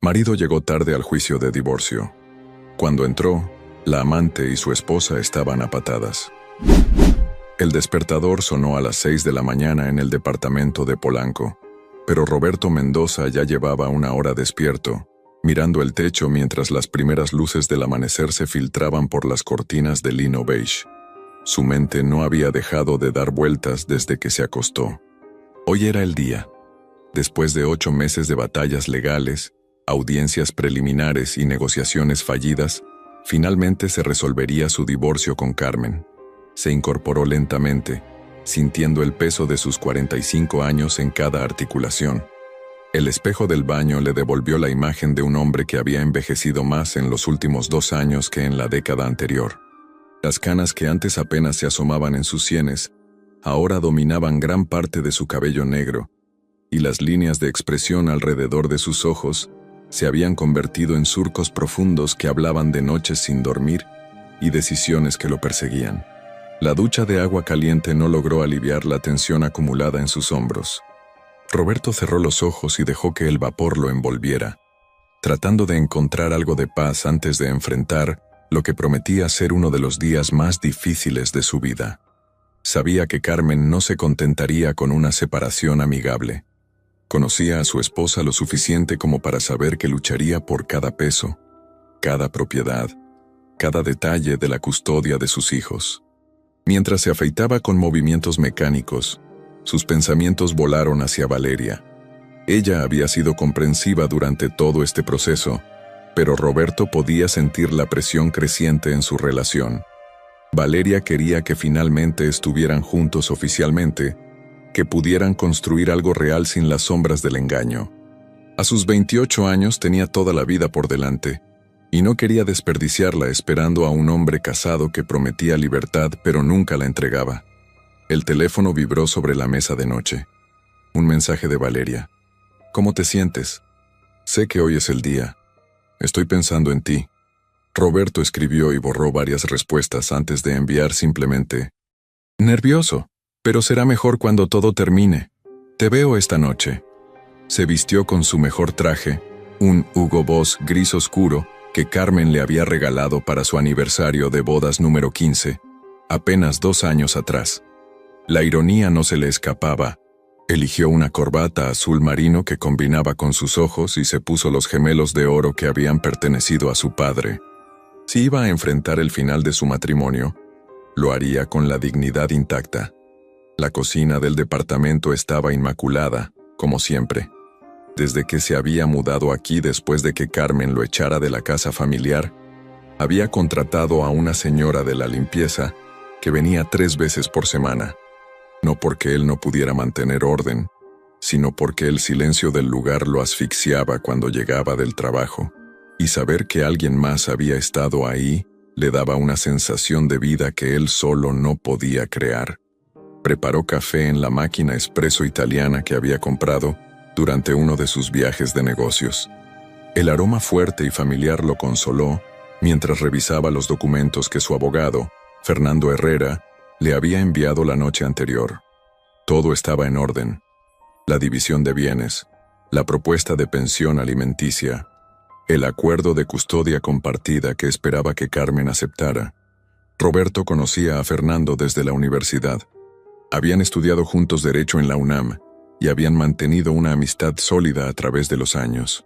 Marido llegó tarde al juicio de divorcio. Cuando entró, la amante y su esposa estaban a patadas. El despertador sonó a las 6 de la mañana en el departamento de Polanco, pero Roberto Mendoza ya llevaba una hora despierto, mirando el techo mientras las primeras luces del amanecer se filtraban por las cortinas de lino beige. Su mente no había dejado de dar vueltas desde que se acostó. Hoy era el día. Después de 8 meses de batallas legales, audiencias preliminares y negociaciones fallidas, finalmente se resolvería su divorcio con Carmen. Se incorporó lentamente, sintiendo el peso de sus 45 años en cada articulación. El espejo del baño le devolvió la imagen de un hombre que había envejecido más en los últimos 2 años que en la década anterior. Las canas que antes apenas se asomaban en sus sienes, ahora dominaban gran parte de su cabello negro, y las líneas de expresión alrededor de sus ojos se habían convertido en surcos profundos que hablaban de noches sin dormir y decisiones que lo perseguían. La ducha de agua caliente no logró aliviar la tensión acumulada en sus hombros. Roberto cerró los ojos y dejó que el vapor lo envolviera, tratando de encontrar algo de paz antes de enfrentar lo que prometía ser uno de los días más difíciles de su vida. Sabía que Carmen no se contentaría con una separación amigable. Conocía a su esposa lo suficiente como para saber que lucharía por cada peso, cada propiedad, cada detalle de la custodia de sus hijos. Mientras se afeitaba con movimientos mecánicos, sus pensamientos volaron hacia Valeria. Ella había sido comprensiva durante todo este proceso, pero Roberto podía sentir la presión creciente en su relación. Valeria quería que finalmente estuvieran juntos oficialmente, que pudieran construir algo real sin las sombras del engaño. A sus 28 años tenía toda la vida por delante, y no quería desperdiciarla esperando a un hombre casado que prometía libertad pero nunca la entregaba. El teléfono vibró sobre la mesa de noche. Un mensaje de Valeria. ¿Cómo te sientes? Sé que hoy es el día. Estoy pensando en ti. Roberto escribió y borró varias respuestas antes de enviar simplemente: nervioso, pero será mejor cuando todo termine. Te veo esta noche. Se vistió con su mejor traje, un Hugo Boss gris oscuro que Carmen le había regalado para su aniversario de bodas número 15, apenas 2 años atrás. La ironía no se le escapaba. Eligió una corbata azul marino que combinaba con sus ojos y se puso los gemelos de oro que habían pertenecido a su padre. Si iba a enfrentar el final de su matrimonio, lo haría con la dignidad intacta. La cocina del departamento estaba inmaculada, como siempre. Desde que se había mudado aquí después de que Carmen lo echara de la casa familiar, había contratado a una señora de la limpieza que venía 3 veces por semana. No porque él no pudiera mantener orden, sino porque el silencio del lugar lo asfixiaba cuando llegaba del trabajo, y saber que alguien más había estado ahí le daba una sensación de vida que él solo no podía crear. Preparó café en la máquina espresso italiana que había comprado durante uno de sus viajes de negocios. El aroma fuerte y familiar lo consoló mientras revisaba los documentos que su abogado, Fernando Herrera, le había enviado la noche anterior. Todo estaba en orden. La división de bienes, la propuesta de pensión alimenticia, el acuerdo de custodia compartida que esperaba que Carmen aceptara. Roberto conocía a Fernando desde la universidad. Habían estudiado juntos Derecho en la UNAM y habían mantenido una amistad sólida a través de los años.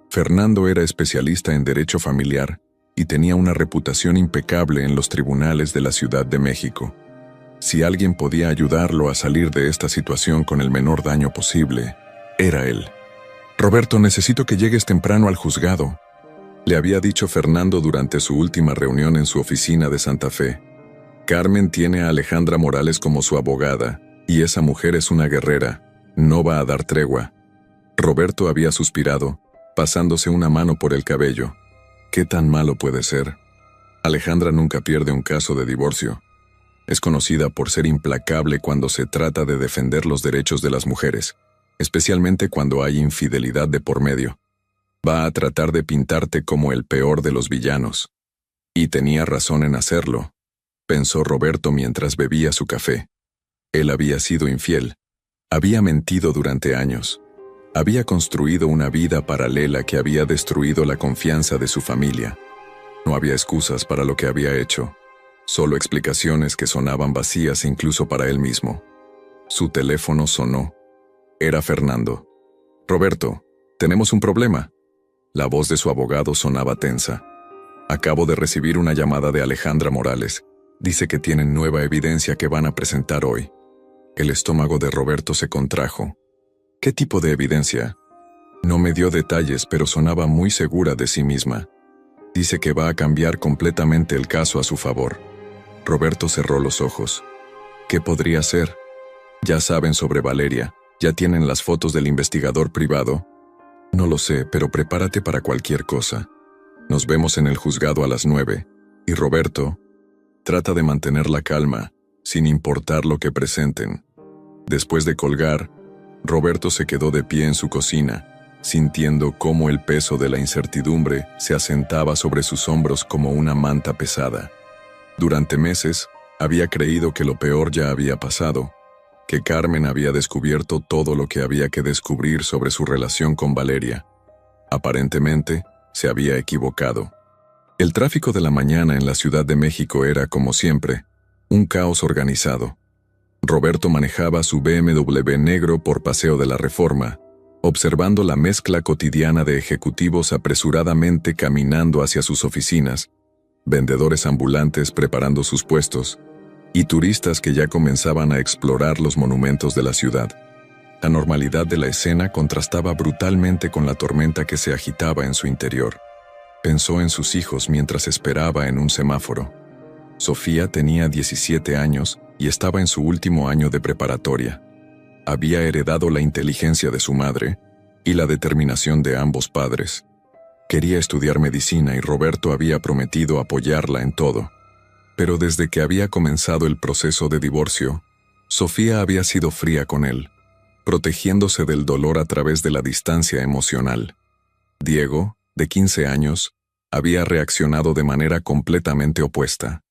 Fernando era especialista en derecho familiar y tenía una reputación impecable en los tribunales de la Ciudad de México. Si alguien podía ayudarlo a salir de esta situación con el menor daño posible, era él. «Roberto, necesito que llegues temprano al juzgado», le había dicho Fernando durante su última reunión en su oficina de Santa Fe. Carmen tiene a Alejandra Morales como su abogada, y esa mujer es una guerrera. No va a dar tregua. Roberto había suspirado, pasándose una mano por el cabello. ¿Qué tan malo puede ser? Alejandra nunca pierde un caso de divorcio. Es conocida por ser implacable cuando se trata de defender los derechos de las mujeres, especialmente cuando hay infidelidad de por medio. Va a tratar de pintarte como el peor de los villanos. Y tenía razón en hacerlo, pensó Roberto mientras bebía su café. Él había sido infiel. Había mentido durante años. Había construido una vida paralela que había destruido la confianza de su familia. No había excusas para lo que había hecho, solo explicaciones que sonaban vacías incluso para él mismo. Su teléfono sonó. Era Fernando. «Roberto, tenemos un problema». La voz de su abogado sonaba tensa. «Acabo de recibir una llamada de Alejandra Morales. Dice que tienen nueva evidencia que van a presentar hoy». El estómago de Roberto se contrajo. «¿Qué tipo de evidencia?» No me dio detalles, pero sonaba muy segura de sí misma. «Dice que va a cambiar completamente el caso a su favor». Roberto cerró los ojos. ¿Qué podría ser? Ya saben sobre Valeria. ¿Ya tienen las fotos del investigador privado? No lo sé, pero prepárate para cualquier cosa. Nos vemos en el juzgado a las 9. Y Roberto, trata de mantener la calma, sin importar lo que presenten. Después de colgar, Roberto se quedó de pie en su cocina, sintiendo cómo el peso de la incertidumbre se asentaba sobre sus hombros como una manta pesada. Durante meses, había creído que lo peor ya había pasado, que Carmen había descubierto todo lo que había que descubrir sobre su relación con Valeria. Aparentemente, se había equivocado. El tráfico de la mañana en la Ciudad de México era, como siempre, un caos organizado. Roberto manejaba su BMW negro por Paseo de la Reforma, observando la mezcla cotidiana de ejecutivos apresuradamente caminando hacia sus oficinas, vendedores ambulantes preparando sus puestos, y turistas que ya comenzaban a explorar los monumentos de la ciudad. La normalidad de la escena contrastaba brutalmente con la tormenta que se agitaba en su interior. Pensó en sus hijos mientras esperaba en un semáforo. Sofía tenía 17 años y estaba en su último año de preparatoria. Había heredado la inteligencia de su madre y la determinación de ambos padres. Quería estudiar medicina y Roberto había prometido apoyarla en todo. Pero desde que había comenzado el proceso de divorcio, Sofía había sido fría con él, protegiéndose del dolor a través de la distancia emocional. Diego, de 15 años, había reaccionado de manera completamente opuesta.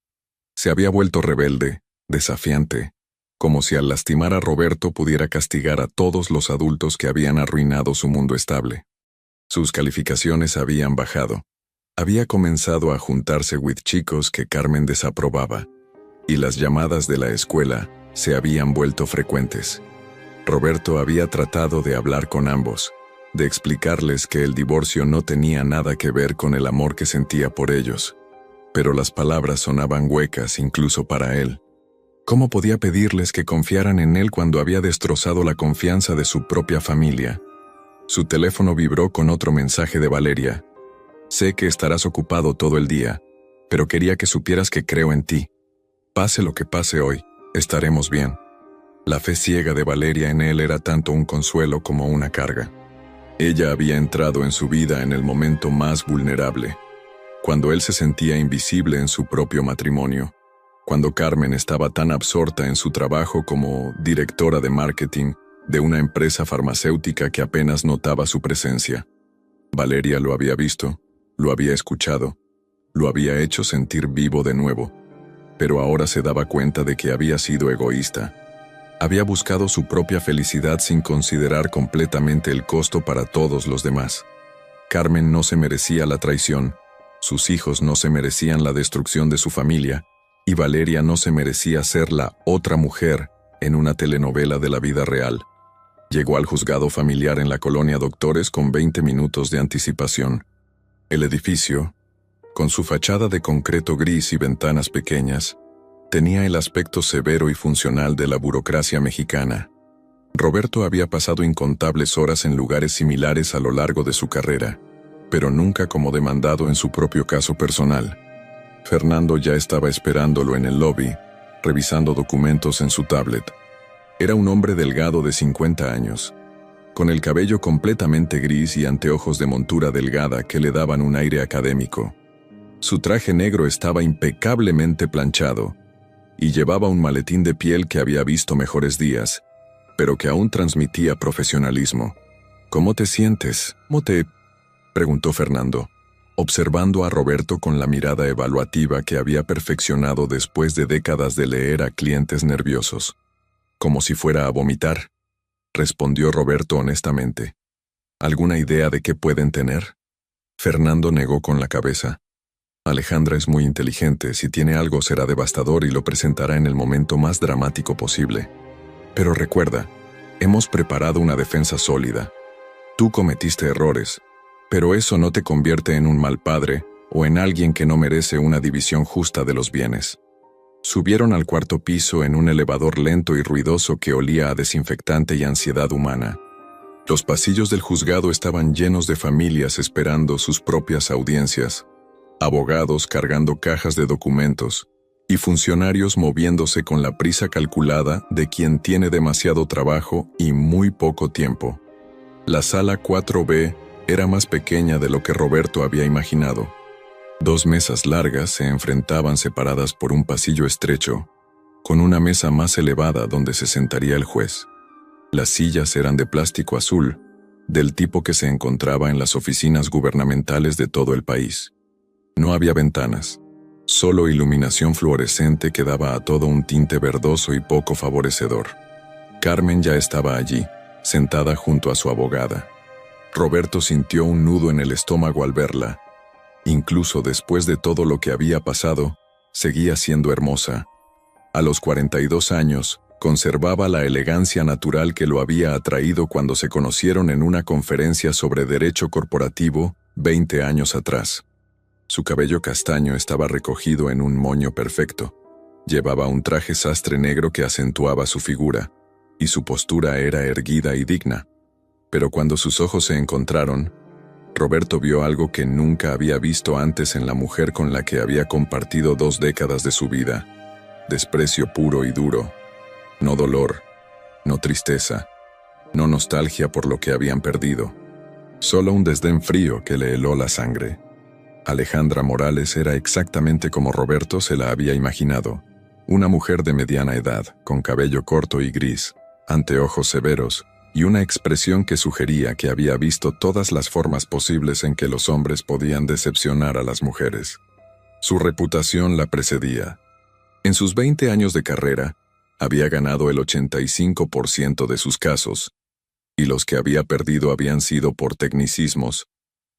Se había vuelto rebelde, desafiante, como si al lastimar a Roberto pudiera castigar a todos los adultos que habían arruinado su mundo estable. Sus calificaciones habían bajado. Había comenzado a juntarse with chicos que Carmen desaprobaba, y las llamadas de la escuela se habían vuelto frecuentes. Roberto había tratado de hablar con ambos, de explicarles que el divorcio no tenía nada que ver con el amor que sentía por ellos, pero las palabras sonaban huecas incluso para él. ¿Cómo podía pedirles que confiaran en él cuando había destrozado la confianza de su propia familia? Su teléfono vibró con otro mensaje de Valeria. «Sé que estarás ocupado todo el día, pero quería que supieras que creo en ti. Pase lo que pase hoy, estaremos bien». La fe ciega de Valeria en él era tanto un consuelo como una carga. Ella había entrado en su vida en el momento más vulnerable, cuando él se sentía invisible en su propio matrimonio, cuando Carmen estaba tan absorta en su trabajo como directora de marketing de una empresa farmacéutica que apenas notaba su presencia. Valeria lo había visto, lo había escuchado, lo había hecho sentir vivo de nuevo, pero ahora se daba cuenta de que había sido egoísta. Había buscado su propia felicidad sin considerar completamente el costo para todos los demás. Carmen no se merecía la traición, sus hijos no se merecían la destrucción de su familia, y Valeria no se merecía ser la otra mujer en una telenovela de la vida real. Llegó al juzgado familiar en la colonia Doctores con 20 minutos de anticipación. El edificio, con su fachada de concreto gris y ventanas pequeñas, tenía el aspecto severo y funcional de la burocracia mexicana. Roberto había pasado incontables horas en lugares similares a lo largo de su carrera, pero nunca como demandado en su propio caso personal. Fernando ya estaba esperándolo en el lobby, revisando documentos en su tablet. Era un hombre delgado de 50 años, con el cabello completamente gris y anteojos de montura delgada que le daban un aire académico. Su traje negro estaba impecablemente planchado, y llevaba un maletín de piel que había visto mejores días, pero que aún transmitía profesionalismo. «¿Cómo te sientes? ¿Cómo te...?» preguntó Fernando, observando a Roberto con la mirada evaluativa que había perfeccionado después de décadas de leer a clientes nerviosos. «Como si fuera a vomitar», respondió Roberto honestamente. ¿Alguna idea de qué pueden tener? Fernando negó con la cabeza. Alejandra es muy inteligente, si tiene algo será devastador y lo presentará en el momento más dramático posible. Pero recuerda, hemos preparado una defensa sólida. Tú cometiste errores, pero eso no te convierte en un mal padre o en alguien que no merece una división justa de los bienes. Subieron al cuarto piso en un elevador lento y ruidoso que olía a desinfectante y ansiedad humana. Los pasillos del juzgado estaban llenos de familias esperando sus propias audiencias, abogados cargando cajas de documentos y funcionarios moviéndose con la prisa calculada de quien tiene demasiado trabajo y muy poco tiempo. La sala 4B era más pequeña de lo que Roberto había imaginado. 2 mesas largas se enfrentaban separadas por un pasillo estrecho, con una mesa más elevada donde se sentaría el juez. Las sillas eran de plástico azul, del tipo que se encontraba en las oficinas gubernamentales de todo el país. No había ventanas, solo iluminación fluorescente que daba a todo un tinte verdoso y poco favorecedor. Carmen ya estaba allí, sentada junto a su abogada. Roberto sintió un nudo en el estómago al verla. Incluso después de todo lo que había pasado, seguía siendo hermosa. A los 42 años, conservaba la elegancia natural que lo había atraído cuando se conocieron en una conferencia sobre derecho corporativo 20 años atrás. Su cabello castaño estaba recogido en un moño perfecto. Llevaba un traje sastre negro que acentuaba su figura, y su postura era erguida y digna. Pero cuando sus ojos se encontraron, Roberto vio algo que nunca había visto antes en la mujer con la que había compartido 2 décadas de su vida. Desprecio puro y duro. No dolor, no tristeza, no nostalgia por lo que habían perdido. Solo un desdén frío que le heló la sangre. Alejandra Morales era exactamente como Roberto se la había imaginado. Una mujer de mediana edad, con cabello corto y gris, anteojos severos, y una expresión que sugería que había visto todas las formas posibles en que los hombres podían decepcionar a las mujeres. Su reputación la precedía. En sus 20 años de carrera, había ganado el 85% de sus casos, y los que había perdido habían sido por tecnicismos,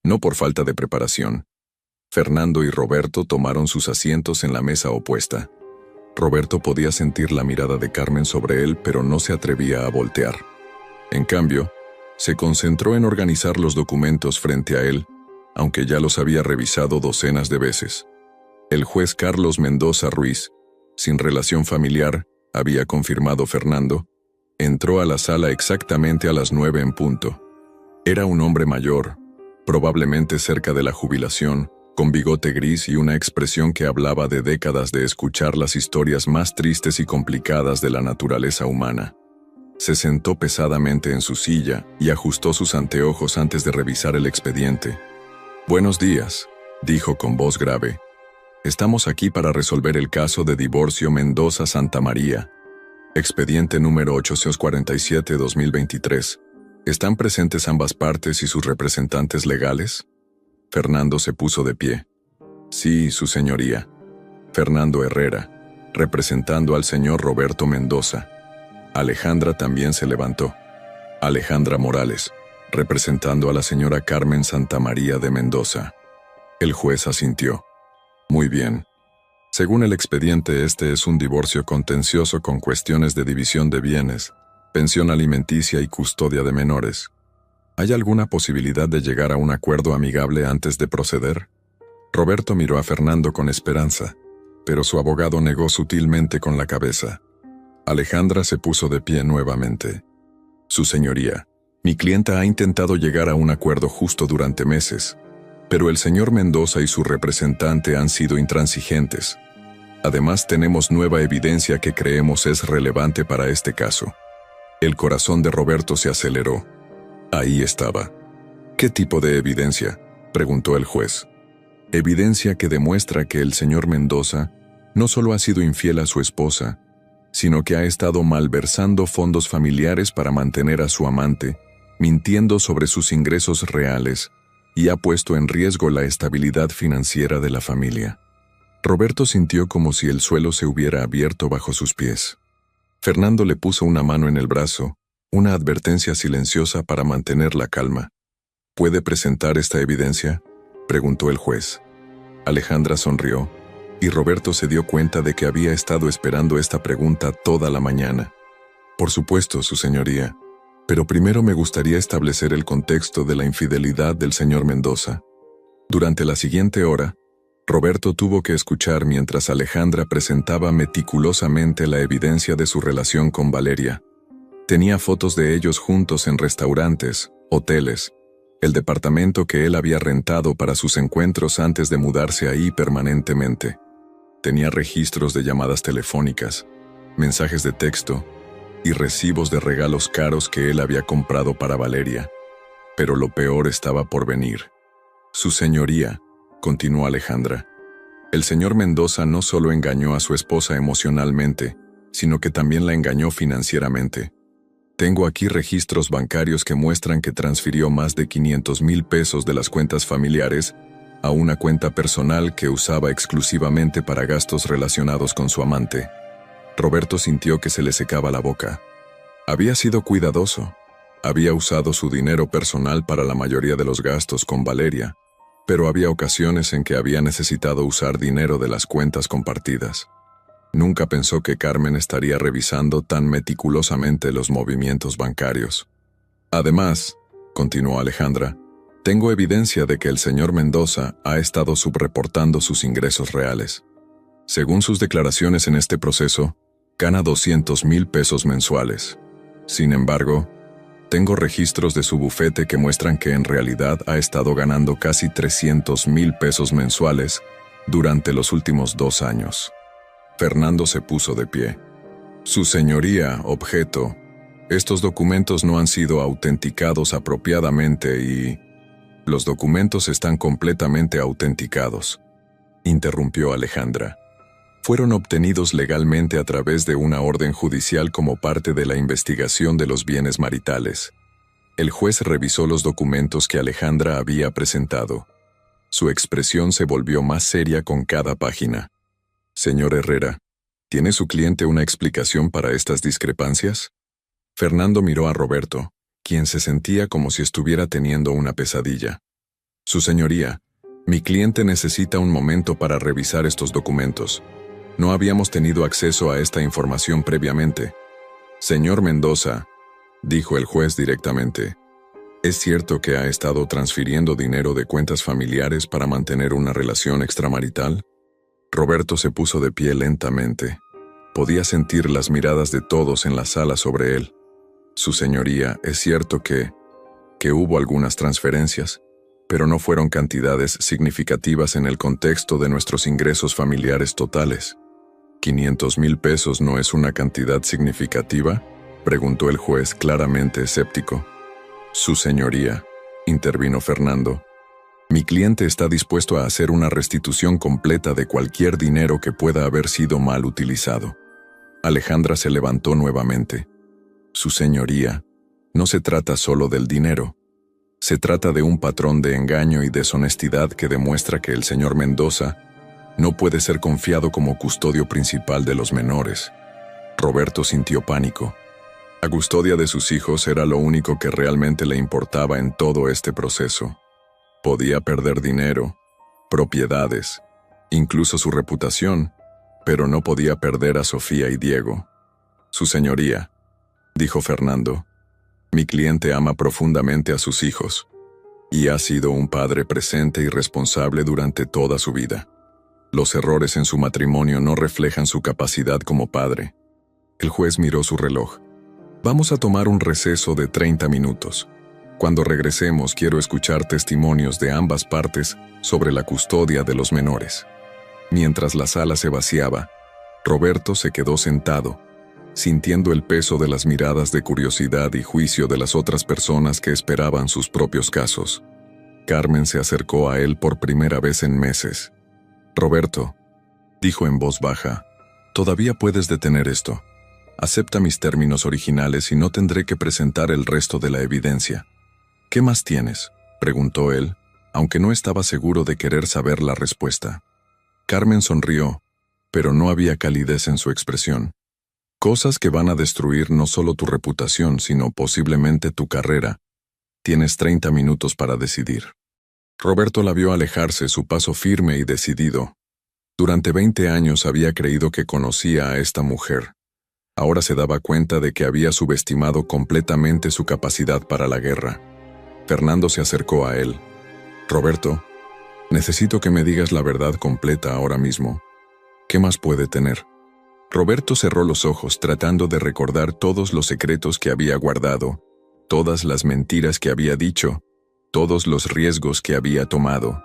no por falta de preparación. Fernando y Roberto tomaron sus asientos en la mesa opuesta. Roberto podía sentir la mirada de Carmen sobre él, pero no se atrevía a voltear. En cambio, se concentró en organizar los documentos frente a él, aunque ya los había revisado docenas de veces. El juez Carlos Mendoza Ruiz, sin relación familiar, había confirmado Fernando, entró a la sala exactamente a las 9 en punto. Era un hombre mayor, probablemente cerca de la jubilación, con bigote gris y una expresión que hablaba de décadas de escuchar las historias más tristes y complicadas de la naturaleza humana. Se sentó pesadamente en su silla y ajustó sus anteojos antes de revisar el expediente. «Buenos días», dijo con voz grave. «Estamos aquí para resolver el caso de divorcio Mendoza Santa María. Expediente número 847-2023. ¿Están presentes ambas partes y sus representantes legales?» Fernando se puso de pie. «Sí, su señoría». Fernando Herrera, representando al señor Roberto Mendoza. Alejandra también se levantó. Alejandra Morales, representando a la señora Carmen Santamaría de Mendoza. El juez asintió. «Muy bien. Según el expediente, este es un divorcio contencioso con cuestiones de división de bienes, pensión alimenticia y custodia de menores. ¿Hay alguna posibilidad de llegar a un acuerdo amigable antes de proceder?» Roberto miró a Fernando con esperanza, pero su abogado negó sutilmente con la cabeza. Alejandra se puso de pie nuevamente. «Su señoría, mi clienta ha intentado llegar a un acuerdo justo durante meses, pero el señor Mendoza y su representante han sido intransigentes. Además, tenemos nueva evidencia que creemos es relevante para este caso». El corazón de Roberto se aceleró. Ahí estaba. «¿Qué tipo de evidencia?», preguntó el juez. «Evidencia que demuestra que el señor Mendoza no solo ha sido infiel a su esposa, sino que ha estado malversando fondos familiares para mantener a su amante, mintiendo sobre sus ingresos reales, y ha puesto en riesgo la estabilidad financiera de la familia». Roberto sintió como si el suelo se hubiera abierto bajo sus pies. Fernando le puso una mano en el brazo, una advertencia silenciosa para mantener la calma. ¿Puede presentar esta evidencia?, preguntó el juez. Alejandra sonrió, y Roberto se dio cuenta de que había estado esperando esta pregunta toda la mañana. Por supuesto, su señoría, pero primero me gustaría establecer el contexto de la infidelidad del señor Mendoza. Durante la siguiente hora, Roberto tuvo que escuchar mientras Alejandra presentaba meticulosamente la evidencia de su relación con Valeria. Tenía fotos de ellos juntos en restaurantes, hoteles, el departamento que él había rentado para sus encuentros antes de mudarse ahí permanentemente. Tenía registros de llamadas telefónicas, mensajes de texto y recibos de regalos caros que él había comprado para Valeria. Pero lo peor estaba por venir. Su señoría, continuó Alejandra, el señor Mendoza no solo engañó a su esposa emocionalmente, sino que también la engañó financieramente. Tengo aquí registros bancarios que muestran que transfirió más de 500,000 pesos de las cuentas familiares a una cuenta personal que usaba exclusivamente para gastos relacionados con su amante. Roberto sintió que se le secaba la boca. Había sido cuidadoso. Había usado su dinero personal para la mayoría de los gastos con Valeria, pero había ocasiones en que había necesitado usar dinero de las cuentas compartidas. Nunca pensó que Carmen estaría revisando tan meticulosamente los movimientos bancarios. Además, continuó Alejandra, tengo evidencia de que el señor Mendoza ha estado subreportando sus ingresos reales. Según sus declaraciones en este proceso, gana 200,000 pesos mensuales. Sin embargo, tengo registros de su bufete que muestran que en realidad ha estado ganando casi 300,000 pesos mensuales durante los últimos 2 años. Fernando se puso de pie. Su señoría, objetó, estos documentos no han sido autenticados apropiadamente y... Los documentos están completamente autenticados, interrumpió Alejandra. Fueron obtenidos legalmente a través de una orden judicial como parte de la investigación de los bienes maritales. El juez revisó los documentos que Alejandra había presentado. Su expresión se volvió más seria con cada página. Señor Herrera, ¿tiene su cliente una explicación para estas discrepancias? Fernando miró a Roberto, quien se sentía como si estuviera teniendo una pesadilla. Su señoría, mi cliente necesita un momento para revisar estos documentos. No habíamos tenido acceso a esta información previamente. Señor Mendoza, dijo el juez directamente, ¿es cierto que ha estado transfiriendo dinero de cuentas familiares para mantener una relación extramarital? Roberto se puso de pie lentamente. Podía sentir las miradas de todos en la sala sobre él. Su señoría, es cierto que hubo algunas transferencias, pero no fueron cantidades significativas en el contexto de nuestros ingresos familiares totales. ¿500,000 pesos no es una cantidad significativa?, preguntó el juez claramente escéptico. Su señoría, intervino Fernando, mi cliente está dispuesto a hacer una restitución completa de cualquier dinero que pueda haber sido mal utilizado. Alejandra se levantó nuevamente. Su señoría, no se trata solo del dinero. Se trata de un patrón de engaño y deshonestidad que demuestra que el señor Mendoza no puede ser confiado como custodio principal de los menores. Roberto sintió pánico. La custodia de sus hijos era lo único que realmente le importaba en todo este proceso. Podía perder dinero, propiedades, incluso su reputación, pero no podía perder a Sofía y Diego. Su señoría, dijo Fernando, mi cliente ama profundamente a sus hijos y ha sido un padre presente y responsable durante toda su vida. Los errores en su matrimonio no reflejan su capacidad como padre. El juez miró su reloj. Vamos a tomar un receso de 30 minutos. Cuando regresemos, quiero escuchar testimonios de ambas partes sobre la custodia de los menores. Mientras la sala se vaciaba, Roberto se quedó sentado, sintiendo el peso de las miradas de curiosidad y juicio de las otras personas que esperaban sus propios casos. Carmen se acercó a él por primera vez en meses. Roberto, dijo en voz baja, todavía puedes detener esto. Acepta mis términos originales y no tendré que presentar el resto de la evidencia. ¿Qué más tienes?, preguntó él, aunque no estaba seguro de querer saber la respuesta. Carmen sonrió, pero no había calidez en su expresión. Cosas que van a destruir no solo tu reputación, sino posiblemente tu carrera. Tienes 30 minutos para decidir. Roberto la vio alejarse, su paso firme y decidido. Durante 20 años había creído que conocía a esta mujer. Ahora se daba cuenta de que había subestimado completamente su capacidad para la guerra. Fernando se acercó a él. Roberto, necesito que me digas la verdad completa ahora mismo. ¿Qué más puede tener? Roberto cerró los ojos tratando de recordar todos los secretos que había guardado, todas las mentiras que había dicho, todos los riesgos que había tomado.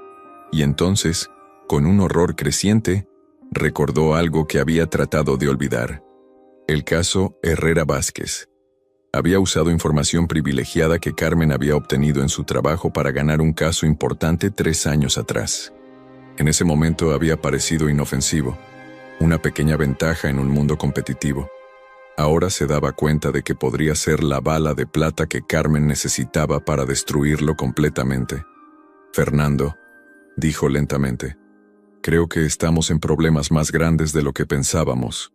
Y entonces, con un horror creciente, recordó algo que había tratado de olvidar. El caso Herrera Vázquez. Había usado información privilegiada que Carmen había obtenido en su trabajo para ganar un caso importante 3 años atrás. En ese momento había parecido inofensivo, una pequeña ventaja en un mundo competitivo. Ahora se daba cuenta de que podría ser la bala de plata que Carmen necesitaba para destruirlo completamente. Fernando, dijo lentamente, creo que estamos en problemas más grandes de lo que pensábamos.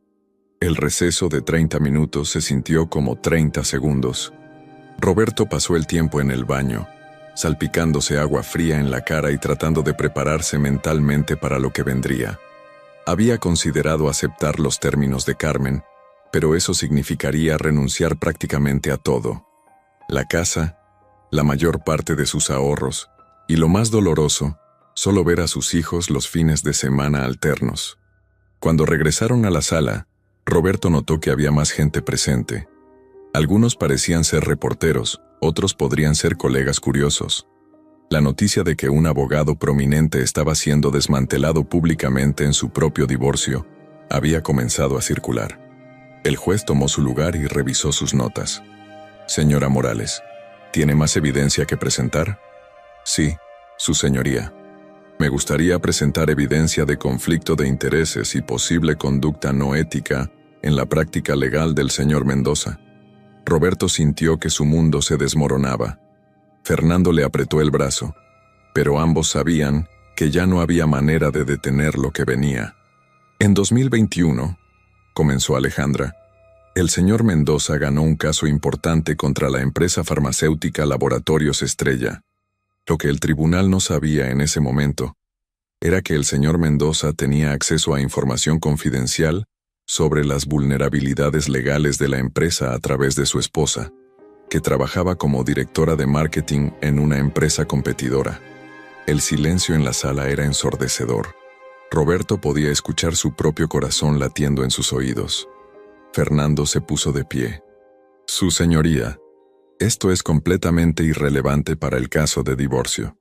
El receso de 30 minutos se sintió como 30 segundos. Roberto pasó el tiempo en el baño, salpicándose agua fría en la cara y tratando de prepararse mentalmente para lo que vendría. Había considerado aceptar los términos de Carmen, pero eso significaría renunciar prácticamente a todo. La casa, la mayor parte de sus ahorros, y lo más doloroso, solo ver a sus hijos los fines de semana alternos. Cuando regresaron a la sala, Roberto notó que había más gente presente. Algunos parecían ser reporteros, otros podrían ser colegas curiosos. La noticia de que un abogado prominente estaba siendo desmantelado públicamente en su propio divorcio había comenzado a circular. El juez tomó su lugar y revisó sus notas. Señora Morales, ¿tiene más evidencia que presentar? Sí, su señoría. Me gustaría presentar evidencia de conflicto de intereses y posible conducta no ética en la práctica legal del señor Mendoza. Roberto sintió que su mundo se desmoronaba. Fernando le apretó el brazo, pero ambos sabían que ya no había manera de detener lo que venía. En 2021, comenzó Alejandra, el señor Mendoza ganó un caso importante contra la empresa farmacéutica Laboratorios Estrella. Lo que el tribunal no sabía en ese momento era que el señor Mendoza tenía acceso a información confidencial sobre las vulnerabilidades legales de la empresa a través de su esposa, que trabajaba como directora de marketing en una empresa competidora. El silencio en la sala era ensordecedor. Roberto podía escuchar su propio corazón latiendo en sus oídos. Fernando se puso de pie. Su señoría, esto es completamente irrelevante para el caso de divorcio.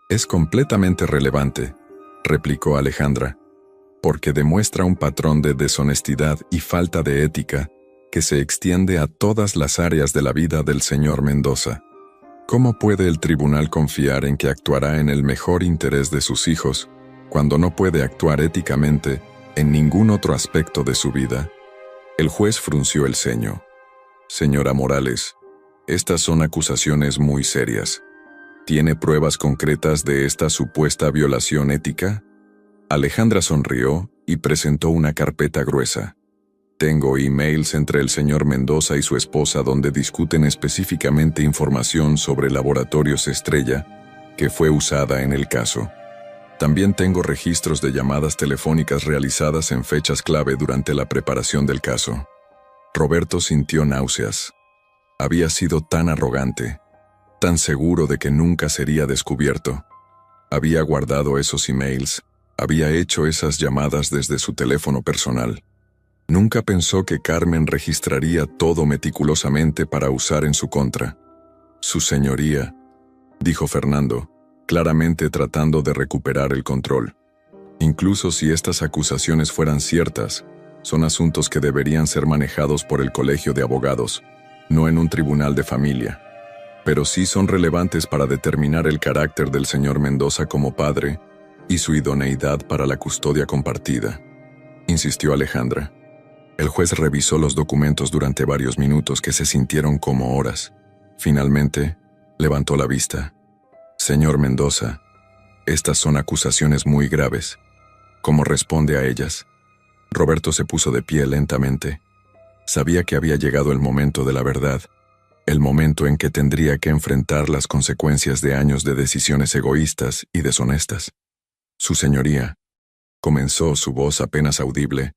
Es completamente relevante, replicó Alejandra, porque demuestra un patrón de deshonestidad y falta de ética que se extiende a todas las áreas de la vida del señor Mendoza. ¿Cómo puede el tribunal confiar en que actuará en el mejor interés de sus hijos cuando no puede actuar éticamente en ningún otro aspecto de su vida? El juez frunció el ceño. Señora Morales, estas son acusaciones muy serias. ¿Tiene pruebas concretas de esta supuesta violación ética? Alejandra sonrió y presentó una carpeta gruesa. Tengo emails entre el señor Mendoza y su esposa donde discuten específicamente información sobre Laboratorios Estrella que fue usada en el caso. También tengo registros de llamadas telefónicas realizadas en fechas clave durante la preparación del caso. Roberto sintió náuseas. Había sido tan arrogante, tan seguro de que nunca sería descubierto. Había guardado esos emails, había hecho esas llamadas desde su teléfono personal. Nunca pensó que Carmen registraría todo meticulosamente para usar en su contra. Su señoría, dijo Fernando, claramente tratando de recuperar el control. Incluso si estas acusaciones fueran ciertas, son asuntos que deberían ser manejados por el Colegio de Abogados, no en un tribunal de familia. Pero sí son relevantes para determinar el carácter del señor Mendoza como padre y su idoneidad para la custodia compartida, insistió Alejandra. El juez revisó los documentos durante varios minutos que se sintieron como horas. Finalmente, levantó la vista. Señor Mendoza, estas son acusaciones muy graves. ¿Cómo responde a ellas? Roberto se puso de pie lentamente. Sabía que había llegado el momento de la verdad, El momento en que tendría que enfrentar las consecuencias de años de decisiones egoístas y deshonestas. Su señoría, comenzó su voz apenas audible,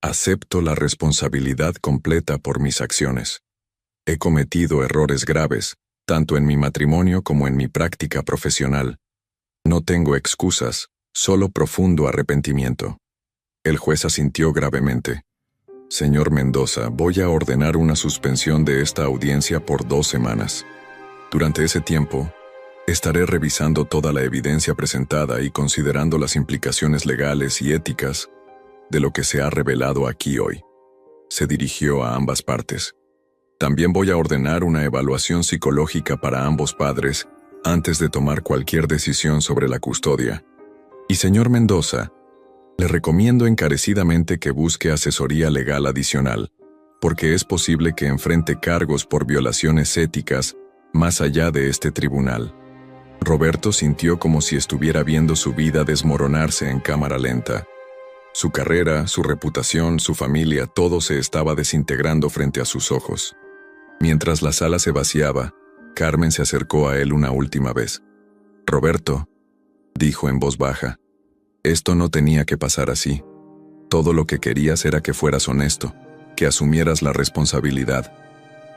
acepto la responsabilidad completa por mis acciones. He cometido errores graves, tanto en mi matrimonio como en mi práctica profesional. No tengo excusas, solo profundo arrepentimiento. El juez asintió gravemente. Señor Mendoza, voy a ordenar una suspensión de esta audiencia por 2 semanas. Durante ese tiempo, estaré revisando toda la evidencia presentada y considerando las implicaciones legales y éticas de lo que se ha revelado aquí hoy. Se dirigió a ambas partes. También voy a ordenar una evaluación psicológica para ambos padres antes de tomar cualquier decisión sobre la custodia. Y señor Mendoza, le recomiendo encarecidamente que busque asesoría legal adicional, porque es posible que enfrente cargos por violaciones éticas más allá de este tribunal. Roberto sintió como si estuviera viendo su vida desmoronarse en cámara lenta. Su carrera, su reputación, su familia, todo se estaba desintegrando frente a sus ojos. Mientras la sala se vaciaba, Carmen se acercó a él una última vez. «Roberto», dijo en voz baja, «esto no tenía que pasar así. Todo lo que querías era que fueras honesto, que asumieras la responsabilidad,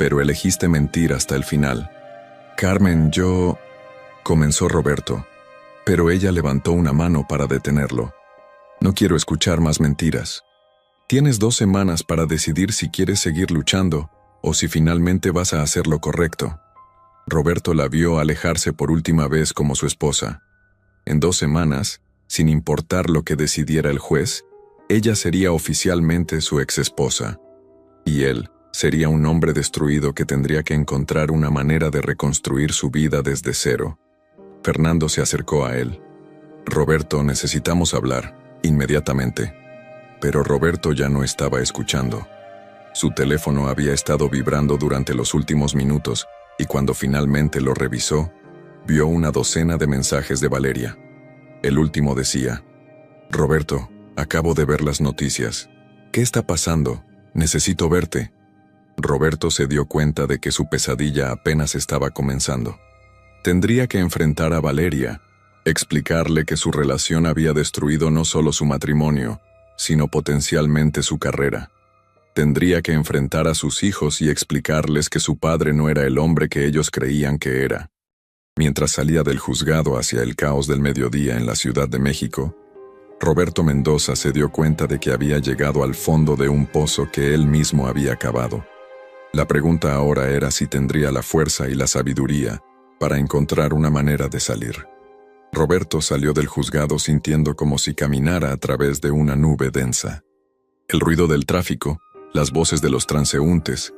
pero elegiste mentir hasta el final». «Carmen, yo…», comenzó Roberto, pero ella levantó una mano para detenerlo. «No quiero escuchar más mentiras. Tienes 2 semanas para decidir si quieres seguir luchando o si finalmente vas a hacer lo correcto». Roberto la vio alejarse por última vez como su esposa. En 2 semanas, sin importar lo que decidiera el juez, ella sería oficialmente su exesposa. Y él sería un hombre destruido que tendría que encontrar una manera de reconstruir su vida desde cero. Fernando se acercó a él. «Roberto, necesitamos hablar, inmediatamente». Pero Roberto ya no estaba escuchando. Su teléfono había estado vibrando durante los últimos minutos y cuando finalmente lo revisó, vio una docena de mensajes de Valeria. El último decía: «Roberto, acabo de ver las noticias. ¿Qué está pasando? Necesito verte». Roberto se dio cuenta de que su pesadilla apenas estaba comenzando. Tendría que enfrentar a Valeria, explicarle que su relación había destruido no solo su matrimonio, sino potencialmente su carrera. Tendría que enfrentar a sus hijos y explicarles que su padre no era el hombre que ellos creían que era. Mientras salía del juzgado hacia el caos del mediodía en la Ciudad de México, Roberto Mendoza se dio cuenta de que había llegado al fondo de un pozo que él mismo había cavado. La pregunta ahora era si tendría la fuerza y la sabiduría para encontrar una manera de salir. Roberto salió del juzgado sintiendo como si caminara a través de una nube densa. El ruido del tráfico, las voces de los transeúntes,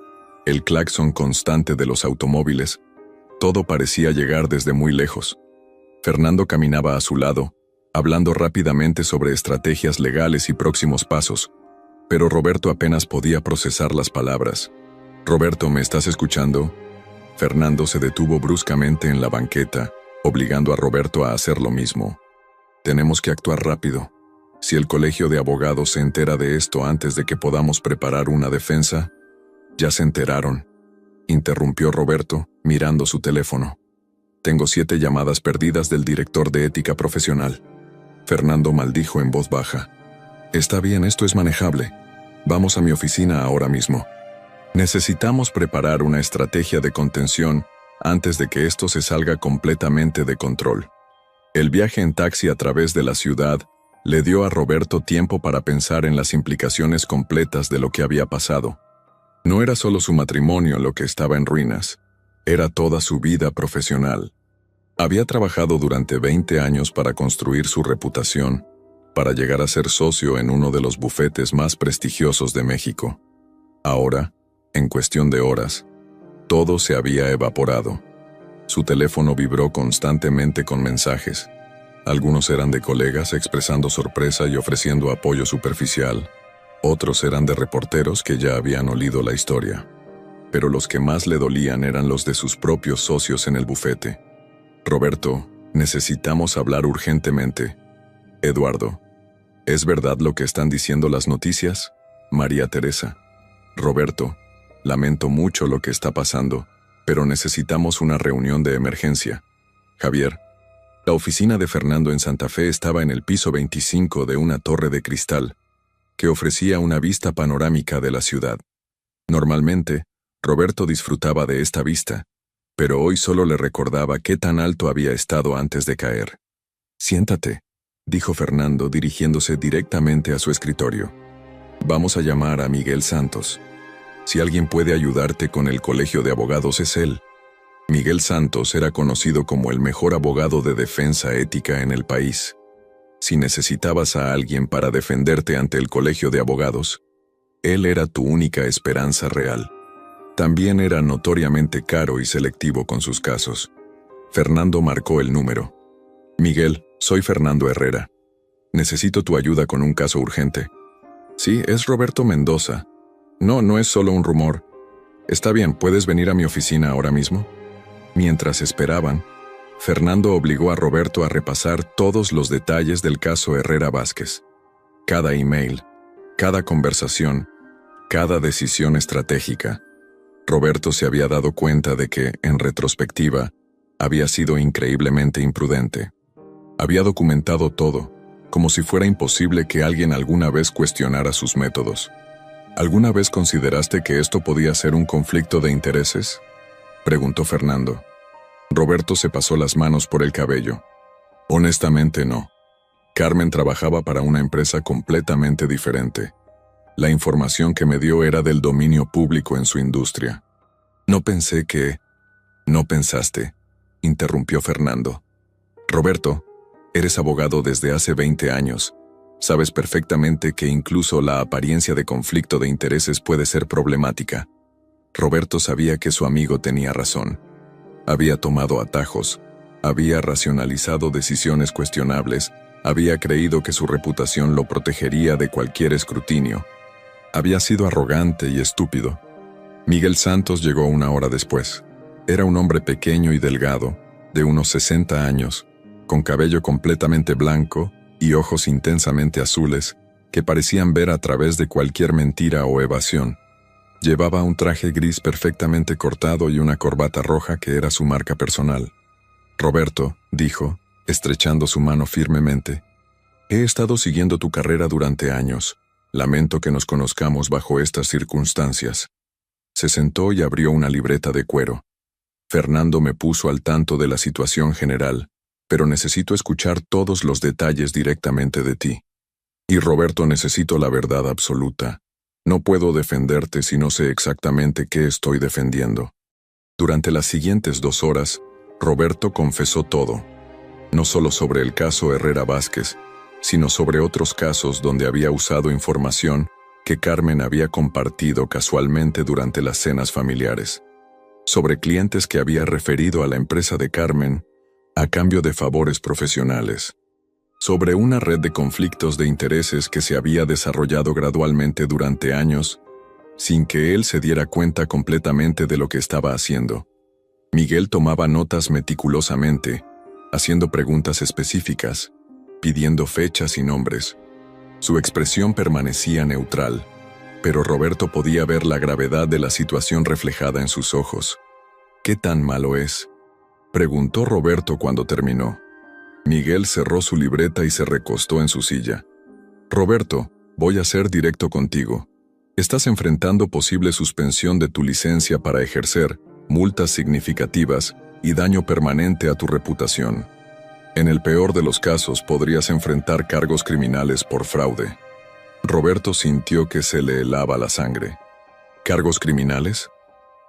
el claxon constante de los automóviles, todo parecía llegar desde muy lejos. Fernando caminaba a su lado, hablando rápidamente sobre estrategias legales y próximos pasos, pero Roberto apenas podía procesar las palabras. «Roberto, ¿me estás escuchando?» Fernando se detuvo bruscamente en la banqueta, obligando a Roberto a hacer lo mismo. «Tenemos que actuar rápido. Si el colegio de abogados se entera de esto antes de que podamos preparar una defensa…» «Ya se enteraron», interrumpió Roberto, mirando su teléfono. «Tengo 7 llamadas perdidas del director de ética profesional». Fernando maldijo en voz baja. «Está bien, esto es manejable. Vamos a mi oficina ahora mismo. Necesitamos preparar una estrategia de contención antes de que esto se salga completamente de control». El viaje en taxi a través de la ciudad le dio a Roberto tiempo para pensar en las implicaciones completas de lo que había pasado. No era solo su matrimonio lo que estaba en ruinas, era toda su vida profesional. Había trabajado durante 20 años para construir su reputación, para llegar a ser socio en uno de los bufetes más prestigiosos de México. Ahora, en cuestión de horas, todo se había evaporado. Su teléfono vibró constantemente con mensajes. Algunos eran de colegas expresando sorpresa y ofreciendo apoyo superficial. Otros eran de reporteros que ya habían olido la historia. Pero los que más le dolían eran los de sus propios socios en el bufete. «Roberto, necesitamos hablar urgentemente». «Eduardo, ¿es verdad lo que están diciendo las noticias?» «María Teresa». «Roberto, lamento mucho lo que está pasando. pero necesitamos una reunión de emergencia. Javier, la oficina de Fernando en Santa Fe estaba en el piso 25 de una torre de cristal que ofrecía una vista panorámica de la ciudad. Normalmente, Roberto disfrutaba de esta vista, pero hoy solo le recordaba qué tan alto había estado antes de caer. «Siéntate», dijo Fernando dirigiéndose directamente a su escritorio. «Vamos a llamar a Miguel Santos. Si alguien puede ayudarte con el colegio de abogados es él». Miguel Santos era conocido como el mejor abogado de defensa ética en el país. Si necesitabas a alguien para defenderte ante el colegio de abogados, él era tu única esperanza real. También era notoriamente caro y selectivo con sus casos. Fernando marcó el número. «Miguel, soy Fernando Herrera. Necesito tu ayuda con un caso urgente». «Sí, es Roberto Mendoza». No es solo un rumor. Está bien, ¿puedes venir a mi oficina ahora mismo?» Mientras esperaban, Fernando obligó a Roberto a repasar todos los detalles del caso Herrera Vázquez. Cada email, cada conversación, cada decisión estratégica. Roberto se había dado cuenta de que, en retrospectiva, había sido increíblemente imprudente. Había documentado todo, como si fuera imposible que alguien alguna vez cuestionara sus métodos. ¿Alguna vez consideraste que esto podía ser un conflicto de intereses?, preguntó Fernando. Roberto se pasó las manos por el cabello. Honestamente no. Carmen trabajaba para una empresa completamente diferente. La información que me dio era del dominio público en su industria. No pensaste, interrumpió Fernando. Roberto, eres abogado desde hace 20 años. Sabes perfectamente que incluso la apariencia de conflicto de intereses puede ser problemática. Roberto sabía que su amigo tenía razón. Había tomado atajos, había racionalizado decisiones cuestionables, había creído que su reputación lo protegería de cualquier escrutinio. Había sido arrogante y estúpido. Miguel Santos llegó una hora después. Era un hombre pequeño y delgado, de unos 60 años, con cabello completamente blanco y ojos intensamente azules que parecían ver a través de cualquier mentira o evasión. Llevaba un traje gris perfectamente cortado y una corbata roja que era su marca personal. «Roberto», dijo, estrechando su mano firmemente, «he estado siguiendo tu carrera durante años. Lamento que nos conozcamos bajo estas circunstancias». Se sentó y abrió una libreta de cuero. «Fernando me puso al tanto de la situación general, pero necesito escuchar todos los detalles directamente de ti. Y Roberto, necesito la verdad absoluta. No puedo defenderte si no sé exactamente qué estoy defendiendo». Durante las siguientes 2 horas, Roberto confesó todo. No solo sobre el caso Herrera Vázquez, sino sobre otros casos donde había usado información que Carmen había compartido casualmente durante las cenas familiares. Sobre clientes que había referido a la empresa de Carmen a cambio de favores profesionales. Sobre una red de conflictos de intereses que se había desarrollado gradualmente durante años, sin que él se diera cuenta completamente de lo que estaba haciendo. Miguel tomaba notas meticulosamente, haciendo preguntas específicas, pidiendo fechas y nombres. Su expresión permanecía neutral, pero Roberto podía ver la gravedad de la situación reflejada en sus ojos. «¿Qué tan malo es?», preguntó Roberto cuando terminó. Miguel cerró su libreta y se recostó en su silla. «Roberto, voy a ser directo contigo. Estás enfrentando posible suspensión de tu licencia para ejercer, multas significativas y daño permanente a tu reputación. En el peor de los casos podrías enfrentar cargos criminales por fraude». Roberto sintió que se le helaba la sangre. ¿Cargos criminales?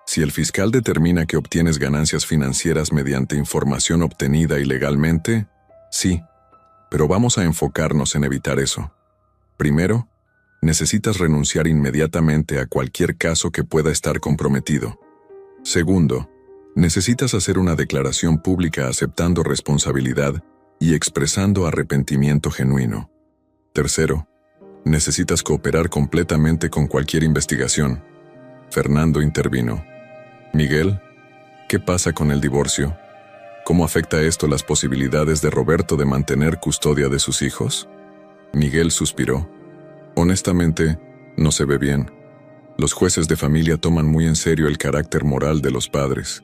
Si el fiscal determina que obtienes ganancias financieras mediante información obtenida ilegalmente, sí, pero vamos a enfocarnos en evitar eso. Primero, necesitas renunciar inmediatamente a cualquier caso que pueda estar comprometido. Segundo, necesitas hacer una declaración pública aceptando responsabilidad y expresando arrepentimiento genuino. Tercero, necesitas cooperar completamente con cualquier investigación. Fernando intervino. «Miguel, ¿qué pasa con el divorcio? ¿Cómo afecta esto las posibilidades de Roberto de mantener custodia de sus hijos?» Miguel suspiró. «Honestamente, no se ve bien. Los jueces de familia toman muy en serio el carácter moral de los padres.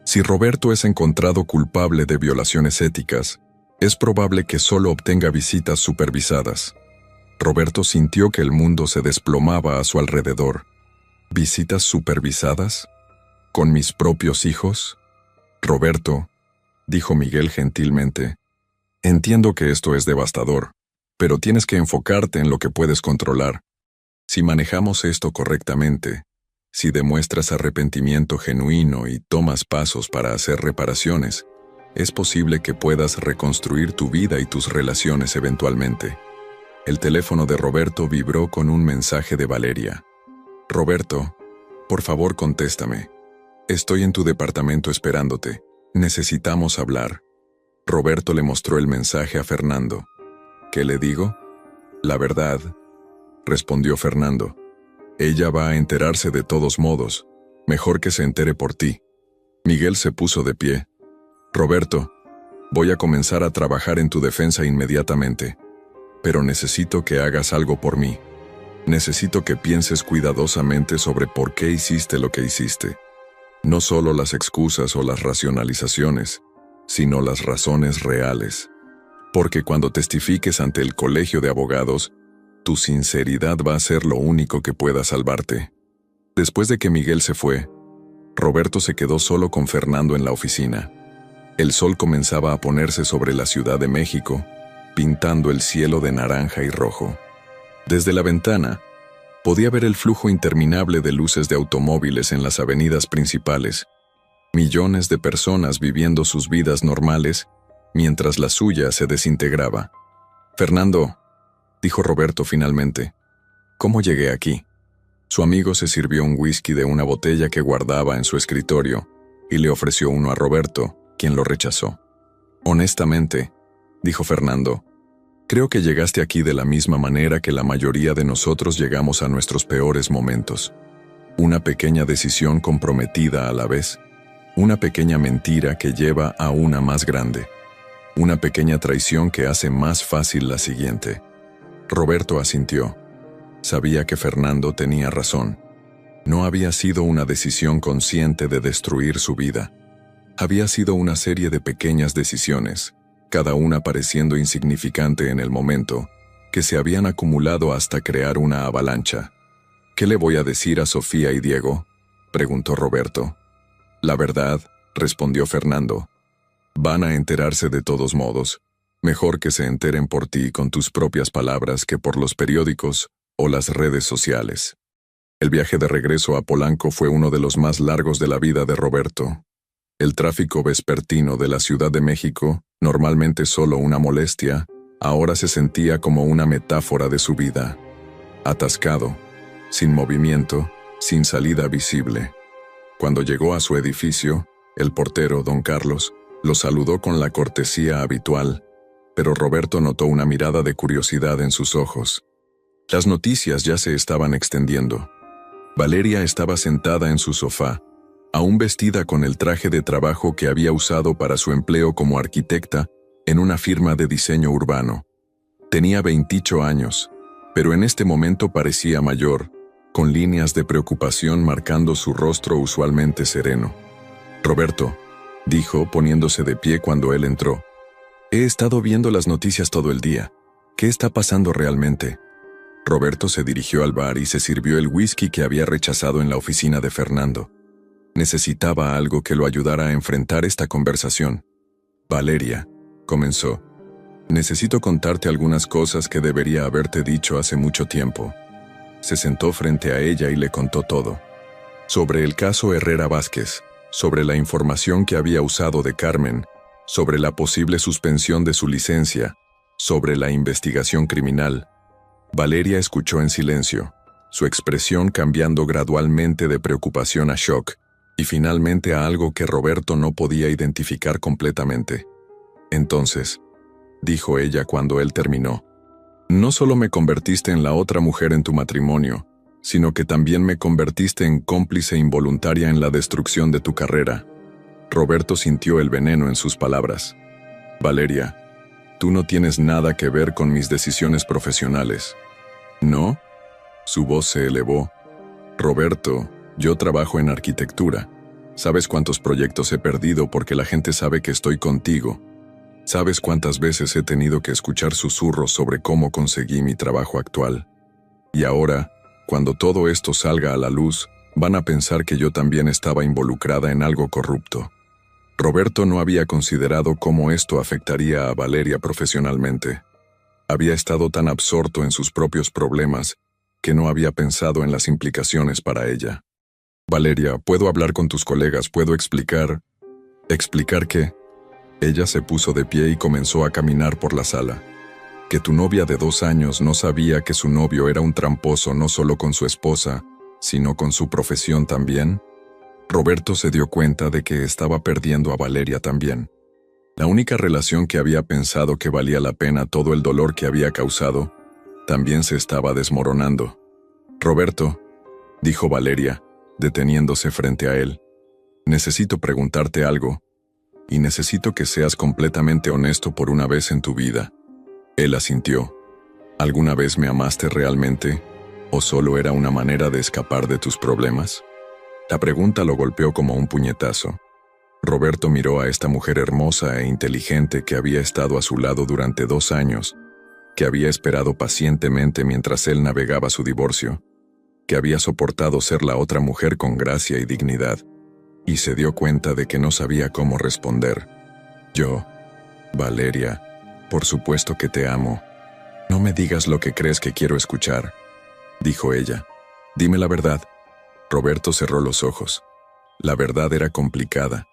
Si Roberto es encontrado culpable de violaciones éticas, es probable que solo obtenga visitas supervisadas. Roberto sintió que el mundo se desplomaba a su alrededor. ¿Visitas supervisadas? ¿Con mis propios hijos? Roberto, dijo Miguel gentilmente, entiendo que esto es devastador, pero tienes que enfocarte en lo que puedes controlar. Si manejamos esto correctamente, si demuestras arrepentimiento genuino y tomas pasos para hacer reparaciones, es posible que puedas reconstruir tu vida y tus relaciones eventualmente. El teléfono de Roberto vibró con un mensaje de Valeria. Roberto, por favor contéstame. Estoy en tu departamento esperándote. Necesitamos hablar. Roberto le mostró el mensaje a Fernando. ¿Qué le digo? La verdad, respondió Fernando. Ella va a enterarse de todos modos. Mejor que se entere por ti. Miguel se puso de pie. Roberto, voy a comenzar a trabajar en tu defensa inmediatamente. Pero necesito que hagas algo por mí. Necesito que pienses cuidadosamente sobre por qué hiciste lo que hiciste. No solo las excusas o las racionalizaciones, sino las razones reales. Porque cuando testifiques ante el colegio de abogados, tu sinceridad va a ser lo único que pueda salvarte. Después de que Miguel se fue, Roberto se quedó solo con Fernando en la oficina. El sol comenzaba a ponerse sobre la Ciudad de México, pintando el cielo de naranja y rojo. Desde la ventana, podía ver el flujo interminable de luces de automóviles en las avenidas principales, millones de personas viviendo sus vidas normales, mientras la suya se desintegraba. Fernando, dijo Roberto finalmente, ¿cómo llegué aquí? Su amigo se sirvió un whisky de una botella que guardaba en su escritorio y le ofreció uno a Roberto, quien lo rechazó. Honestamente, dijo Fernando, creo que llegaste aquí de la misma manera que la mayoría de nosotros llegamos a nuestros peores momentos. Una pequeña decisión comprometida a la vez, una pequeña mentira que lleva a una más grande, una pequeña traición que hace más fácil la siguiente. Roberto asintió. Sabía que Fernando tenía razón. No había sido una decisión consciente de destruir su vida. Había sido una serie de pequeñas decisiones, cada una pareciendo insignificante en el momento, que se habían acumulado hasta crear una avalancha. ¿Qué le voy a decir a Sofía y Diego?, preguntó Roberto. La verdad, respondió Fernando. Van a enterarse de todos modos. Mejor que se enteren por ti con tus propias palabras que por los periódicos o las redes sociales. El viaje de regreso a Polanco fue uno de los más largos de la vida de Roberto. El tráfico vespertino de la Ciudad de México, normalmente solo una molestia, ahora se sentía como una metáfora de su vida. Atascado, sin movimiento, sin salida visible. Cuando llegó a su edificio, el portero, don Carlos, lo saludó con la cortesía habitual, pero Roberto notó una mirada de curiosidad en sus ojos. Las noticias ya se estaban extendiendo. Valeria estaba sentada en su sofá, aún vestida con el traje de trabajo que había usado para su empleo como arquitecta en una firma de diseño urbano. Tenía 28 años, pero en este momento parecía mayor, con líneas de preocupación marcando su rostro usualmente sereno. Roberto, dijo poniéndose de pie cuando él entró. He estado viendo las noticias todo el día. ¿Qué está pasando realmente? Roberto se dirigió al bar y se sirvió el whisky que había rechazado en la oficina de Fernando. Necesitaba algo que lo ayudara a enfrentar esta conversación. Valeria, comenzó. Necesito contarte algunas cosas que debería haberte dicho hace mucho tiempo. Se sentó frente a ella y le contó todo. Sobre el caso Herrera Vázquez, sobre la información que había usado de Carmen, sobre la posible suspensión de su licencia, sobre la investigación criminal. Valeria escuchó en silencio, su expresión cambiando gradualmente de preocupación a shock, y finalmente a algo que Roberto no podía identificar completamente. Entonces, dijo ella cuando él terminó, no solo me convertiste en la otra mujer en tu matrimonio, sino que también me convertiste en cómplice involuntaria en la destrucción de tu carrera. Roberto sintió el veneno en sus palabras. Valeria, tú no tienes nada que ver con mis decisiones profesionales. ¿No? Su voz se elevó. Roberto, yo trabajo en arquitectura. ¿Sabes cuántos proyectos he perdido porque la gente sabe que estoy contigo? ¿Sabes cuántas veces he tenido que escuchar susurros sobre cómo conseguí mi trabajo actual? Y ahora, cuando todo esto salga a la luz, van a pensar que yo también estaba involucrada en algo corrupto. Roberto no había considerado cómo esto afectaría a Valeria profesionalmente. Había estado tan absorto en sus propios problemas que no había pensado en las implicaciones para ella. Valeria, ¿puedo hablar con tus colegas? ¿Puedo explicar? ¿Explicar qué? Ella se puso de pie y comenzó a caminar por la sala. ¿Que tu novia de 2 años no sabía que su novio era un tramposo no solo con su esposa, sino con su profesión también? Roberto se dio cuenta de que estaba perdiendo a Valeria también. La única relación que había pensado que valía la pena todo el dolor que había causado, también se estaba desmoronando. Roberto, dijo Valeria, deteniéndose frente a él, necesito preguntarte algo, y necesito que seas completamente honesto por una vez en tu vida. Él asintió. ¿Alguna vez me amaste realmente, o solo era una manera de escapar de tus problemas? La pregunta lo golpeó como un puñetazo. Roberto miró a esta mujer hermosa e inteligente que había estado a su lado durante 2 años, que había esperado pacientemente mientras él navegaba su divorcio, que había soportado ser la otra mujer con gracia y dignidad, y se dio cuenta de que no sabía cómo responder. Yo, Valeria, por supuesto que te amo. No me digas lo que crees que quiero escuchar, dijo ella. Dime la verdad. Roberto cerró los ojos. La verdad era complicada.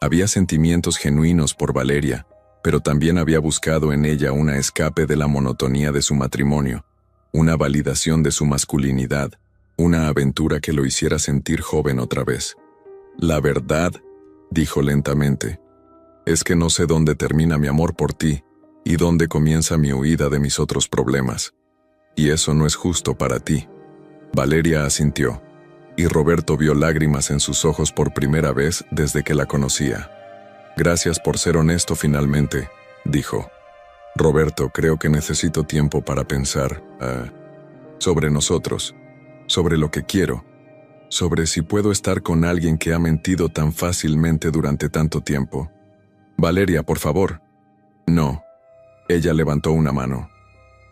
Había sentimientos genuinos por Valeria, pero también había buscado en ella una escape de la monotonía de su matrimonio, una validación de su masculinidad, una aventura que lo hiciera sentir joven otra vez. La verdad, dijo lentamente, es que no sé dónde termina mi amor por ti y dónde comienza mi huida de mis otros problemas. Y eso no es justo para ti. Valeria asintió, y Roberto vio lágrimas en sus ojos por primera vez desde que la conocía. Gracias por ser honesto finalmente, dijo. Roberto, creo que necesito tiempo para pensar sobre nosotros, sobre lo que quiero, sobre si puedo estar con alguien que ha mentido tan fácilmente durante tanto tiempo. Valeria, por favor. No. Ella levantó una mano.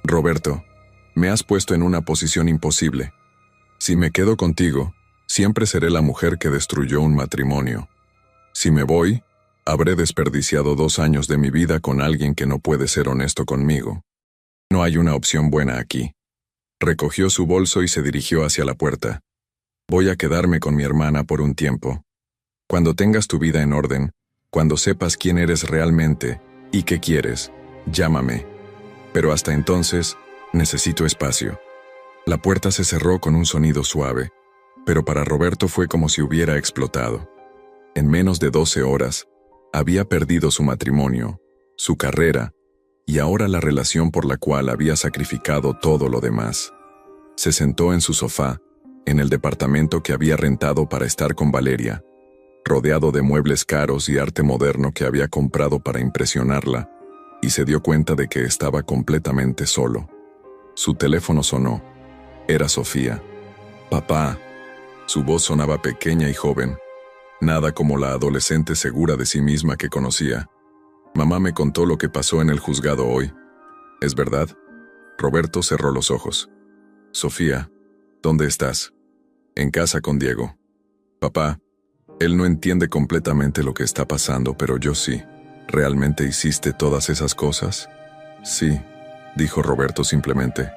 Roberto, me has puesto en una posición imposible. Si me quedo contigo, siempre seré la mujer que destruyó un matrimonio. Si me voy, habré desperdiciado 2 años de mi vida con alguien que no puede ser honesto conmigo. No hay una opción buena aquí. Recogió su bolso y se dirigió hacia la puerta. Voy a quedarme con mi hermana por un tiempo. Cuando tengas tu vida en orden, cuando sepas quién eres realmente y qué quieres, llámame. Pero hasta entonces, necesito espacio. La puerta se cerró con un sonido suave, pero para Roberto fue como si hubiera explotado. En menos de 12 horas, había perdido su matrimonio, su carrera, y ahora la relación por la cual había sacrificado todo lo demás. Se sentó en su sofá, en el departamento que había rentado para estar con Valeria, rodeado de muebles caros y arte moderno que había comprado para impresionarla, y se dio cuenta de que estaba completamente solo. Su teléfono sonó. Era Sofía. «Papá». Su voz sonaba pequeña y joven, nada como la adolescente segura de sí misma que conocía. «Mamá me contó lo que pasó en el juzgado hoy. ¿Es verdad?» Roberto cerró los ojos. «Sofía, ¿dónde estás?» «En casa con Diego». «Papá, él no entiende completamente lo que está pasando, pero yo sí. ¿Realmente hiciste todas esas cosas?» «Sí», dijo Roberto simplemente.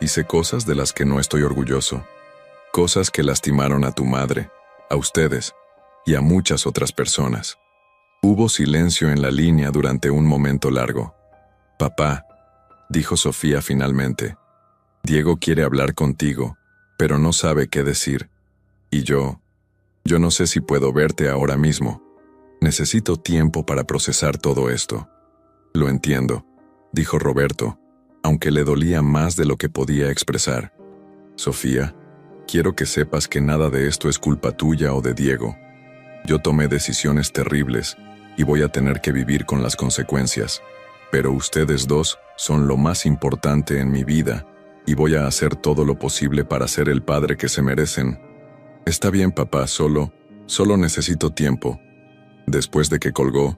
«Hice cosas de las que no estoy orgulloso. Cosas que lastimaron a tu madre, a ustedes y a muchas otras personas». Hubo silencio en la línea durante un momento largo. «Papá», dijo Sofía finalmente, «Diego quiere hablar contigo, pero no sabe qué decir. Y yo no sé si puedo verte ahora mismo. Necesito tiempo para procesar todo esto». «Lo entiendo», dijo Roberto, aunque le dolía más de lo que podía expresar. «Sofía, quiero que sepas que nada de esto es culpa tuya o de Diego. Yo tomé decisiones terribles y voy a tener que vivir con las consecuencias, pero ustedes dos son lo más importante en mi vida y voy a hacer todo lo posible para ser el padre que se merecen. Está bien, papá, solo necesito tiempo. Después de que colgó,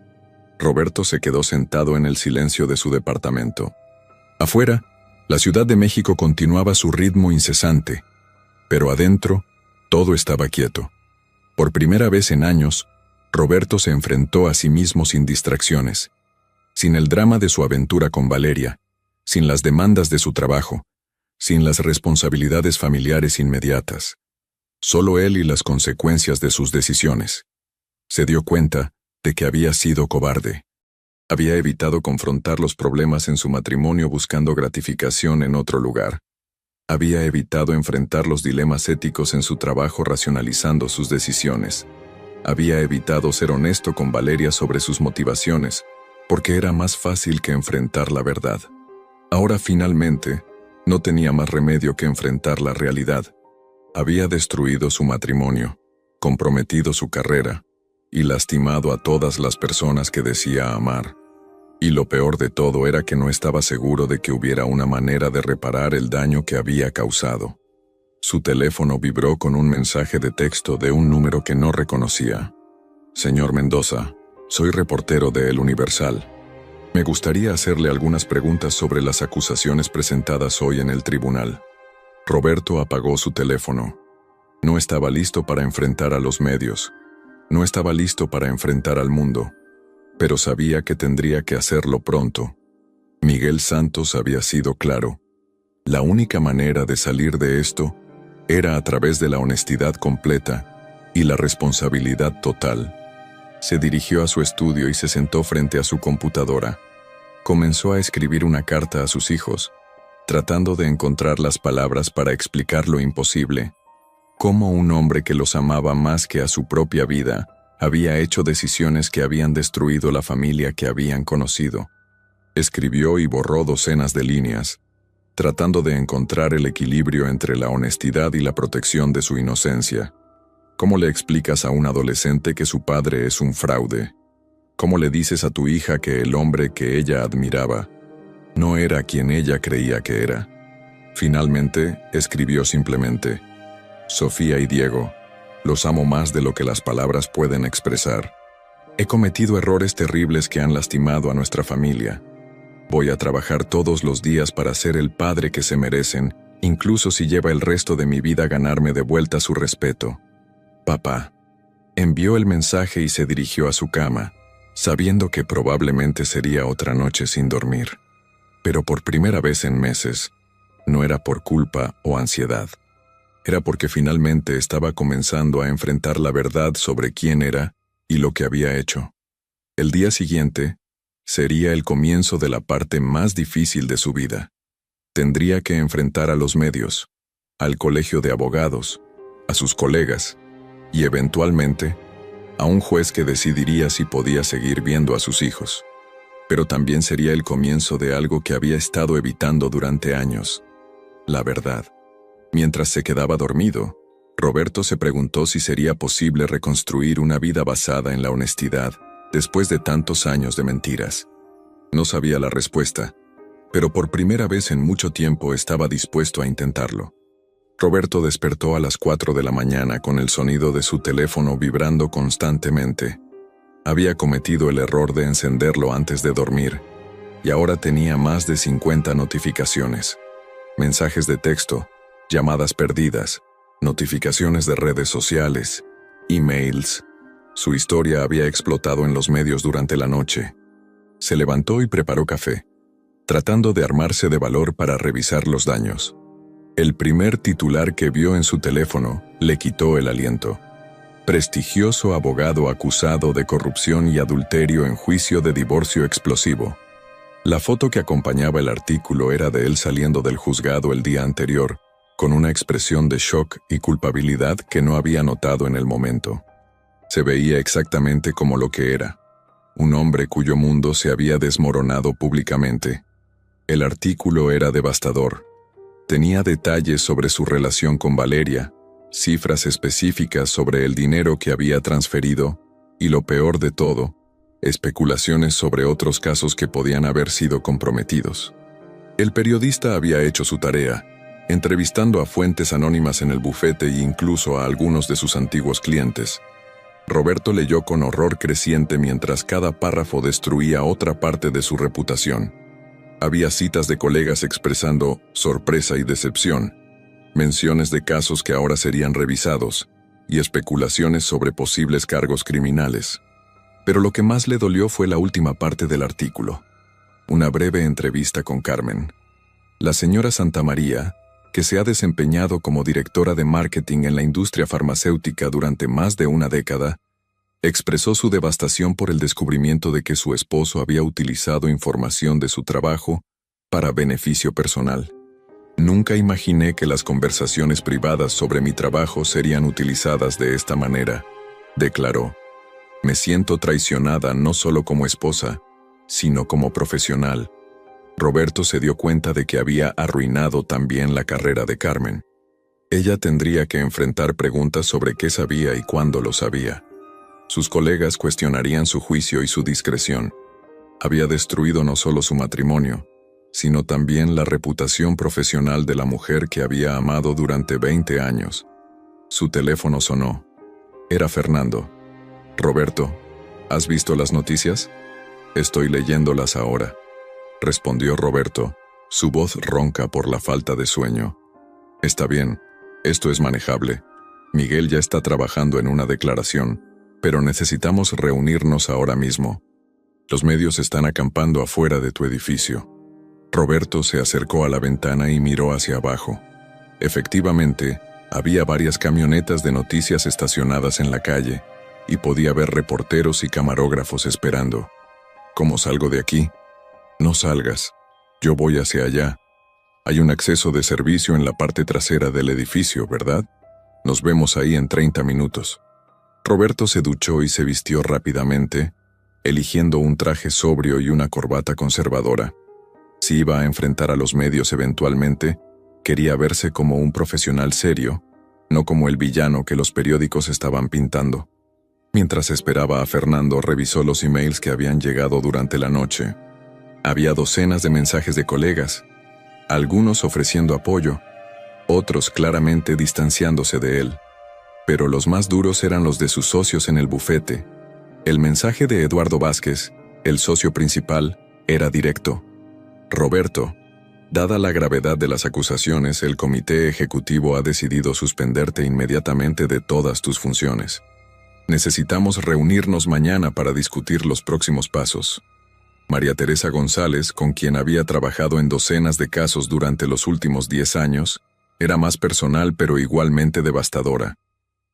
Roberto se quedó sentado en el silencio de su departamento. Afuera, la Ciudad de México continuaba su ritmo incesante, pero adentro, todo estaba quieto. Por primera vez en años, Roberto se enfrentó a sí mismo sin distracciones, sin el drama de su aventura con Valeria, sin las demandas de su trabajo, sin las responsabilidades familiares inmediatas. Solo él y las consecuencias de sus decisiones. Se dio cuenta de que había sido cobarde. Había evitado confrontar los problemas en su matrimonio buscando gratificación en otro lugar. Había evitado enfrentar los dilemas éticos en su trabajo racionalizando sus decisiones. Había evitado ser honesto con Valeria sobre sus motivaciones, porque era más fácil que enfrentar la verdad. Ahora finalmente, no tenía más remedio que enfrentar la realidad. Había destruido su matrimonio, comprometido su carrera, y lastimado a todas las personas que decía amar. Y lo peor de todo era que no estaba seguro de que hubiera una manera de reparar el daño que había causado. Su teléfono vibró con un mensaje de texto de un número que no reconocía. Señor Mendoza, soy reportero de El Universal. Me gustaría hacerle algunas preguntas sobre las acusaciones presentadas hoy en el tribunal. Roberto apagó su teléfono. No estaba listo para enfrentar a los medios. No estaba listo para enfrentar al mundo, pero sabía que tendría que hacerlo pronto. Miguel Santos había sido claro. La única manera de salir de esto era a través de la honestidad completa y la responsabilidad total. Se dirigió a su estudio y se sentó frente a su computadora. Comenzó a escribir una carta a sus hijos, tratando de encontrar las palabras para explicar lo imposible. Cómo un hombre que los amaba más que a su propia vida había hecho decisiones que habían destruido la familia que habían conocido. Escribió y borró docenas de líneas, tratando de encontrar el equilibrio entre la honestidad y la protección de su inocencia. ¿Cómo le explicas a un adolescente que su padre es un fraude? ¿Cómo le dices a tu hija que el hombre que ella admiraba no era quien ella creía que era? Finalmente, escribió simplemente: Sofía y Diego, los amo más de lo que las palabras pueden expresar. He cometido errores terribles que han lastimado a nuestra familia. Voy a trabajar todos los días para ser el padre que se merecen, incluso si lleva el resto de mi vida a ganarme de vuelta su respeto. Papá. Envió el mensaje y se dirigió a su cama, sabiendo que probablemente sería otra noche sin dormir. Pero por primera vez en meses, no era por culpa o ansiedad. Era porque finalmente estaba comenzando a enfrentar la verdad sobre quién era y lo que había hecho. El día siguiente sería el comienzo de la parte más difícil de su vida. Tendría que enfrentar a los medios, al colegio de abogados, a sus colegas y eventualmente a un juez que decidiría si podía seguir viendo a sus hijos. Pero también sería el comienzo de algo que había estado evitando durante años: la verdad. Mientras se quedaba dormido, Roberto se preguntó si sería posible reconstruir una vida basada en la honestidad después de tantos años de mentiras. No sabía la respuesta, pero por primera vez en mucho tiempo estaba dispuesto a intentarlo. Roberto despertó a las 4 de la mañana con el sonido de su teléfono vibrando constantemente. Había cometido el error de encenderlo antes de dormir, y ahora tenía más de 50 notificaciones. Mensajes de texto, llamadas perdidas, notificaciones de redes sociales, emails. Su historia había explotado en los medios durante la noche. Se levantó y preparó café, tratando de armarse de valor para revisar los daños. El primer titular que vio en su teléfono le quitó el aliento. Prestigioso abogado acusado de corrupción y adulterio en juicio de divorcio explosivo. La foto que acompañaba el artículo era de él saliendo del juzgado el día anterior, con una expresión de shock y culpabilidad que no había notado en el momento. Se veía exactamente como lo que era: un hombre cuyo mundo se había desmoronado públicamente. El artículo era devastador. Tenía detalles sobre su relación con Valeria, cifras específicas sobre el dinero que había transferido, y lo peor de todo, especulaciones sobre otros casos que podían haber sido comprometidos. El periodista había hecho su tarea, entrevistando a fuentes anónimas en el bufete e incluso a algunos de sus antiguos clientes. Roberto leyó con horror creciente mientras cada párrafo destruía otra parte de su reputación. Había citas de colegas expresando sorpresa y decepción, menciones de casos que ahora serían revisados, y especulaciones sobre posibles cargos criminales. Pero lo que más le dolió fue la última parte del artículo. Una breve entrevista con Carmen. La señora Santamaría, que se ha desempeñado como directora de marketing en la industria farmacéutica durante más de una década, expresó su devastación por el descubrimiento de que su esposo había utilizado información de su trabajo para beneficio personal. Nunca imaginé que las conversaciones privadas sobre mi trabajo serían utilizadas de esta manera, declaró. Me siento traicionada no solo como esposa, sino como profesional. Roberto se dio cuenta de que había arruinado también la carrera de Carmen. Ella tendría que enfrentar preguntas sobre qué sabía y cuándo lo sabía. Sus colegas cuestionarían su juicio y su discreción. Había destruido no solo su matrimonio, sino también la reputación profesional de la mujer que había amado durante 20 años. Su teléfono sonó. Era Fernando. «Roberto, ¿has visto las noticias? Estoy leyéndolas ahora», respondió Roberto, su voz ronca por la falta de sueño. «Está bien, esto es manejable. Miguel ya está trabajando en una declaración, pero necesitamos reunirnos ahora mismo. Los medios están acampando afuera de tu edificio». Roberto se acercó a la ventana y miró hacia abajo. Efectivamente, había varias camionetas de noticias estacionadas en la calle, y podía ver reporteros y camarógrafos esperando. «¿Cómo salgo de aquí?» «No salgas. Yo voy hacia allá. Hay un acceso de servicio en la parte trasera del edificio, ¿verdad? Nos vemos ahí en 30 minutos». Roberto se duchó y se vistió rápidamente, eligiendo un traje sobrio y una corbata conservadora. Si iba a enfrentar a los medios eventualmente, quería verse como un profesional serio, no como el villano que los periódicos estaban pintando. Mientras esperaba a Fernando, revisó los emails que habían llegado durante la noche. Había docenas de mensajes de colegas, algunos ofreciendo apoyo, otros claramente distanciándose de él. Pero los más duros eran los de sus socios en el bufete. El mensaje de Eduardo Vázquez, el socio principal, era directo. «Roberto, dada la gravedad de las acusaciones, el comité ejecutivo ha decidido suspenderte inmediatamente de todas tus funciones. Necesitamos reunirnos mañana para discutir los próximos pasos». María Teresa González, con quien había trabajado en docenas de casos durante los últimos 10 años, era más personal pero igualmente devastadora.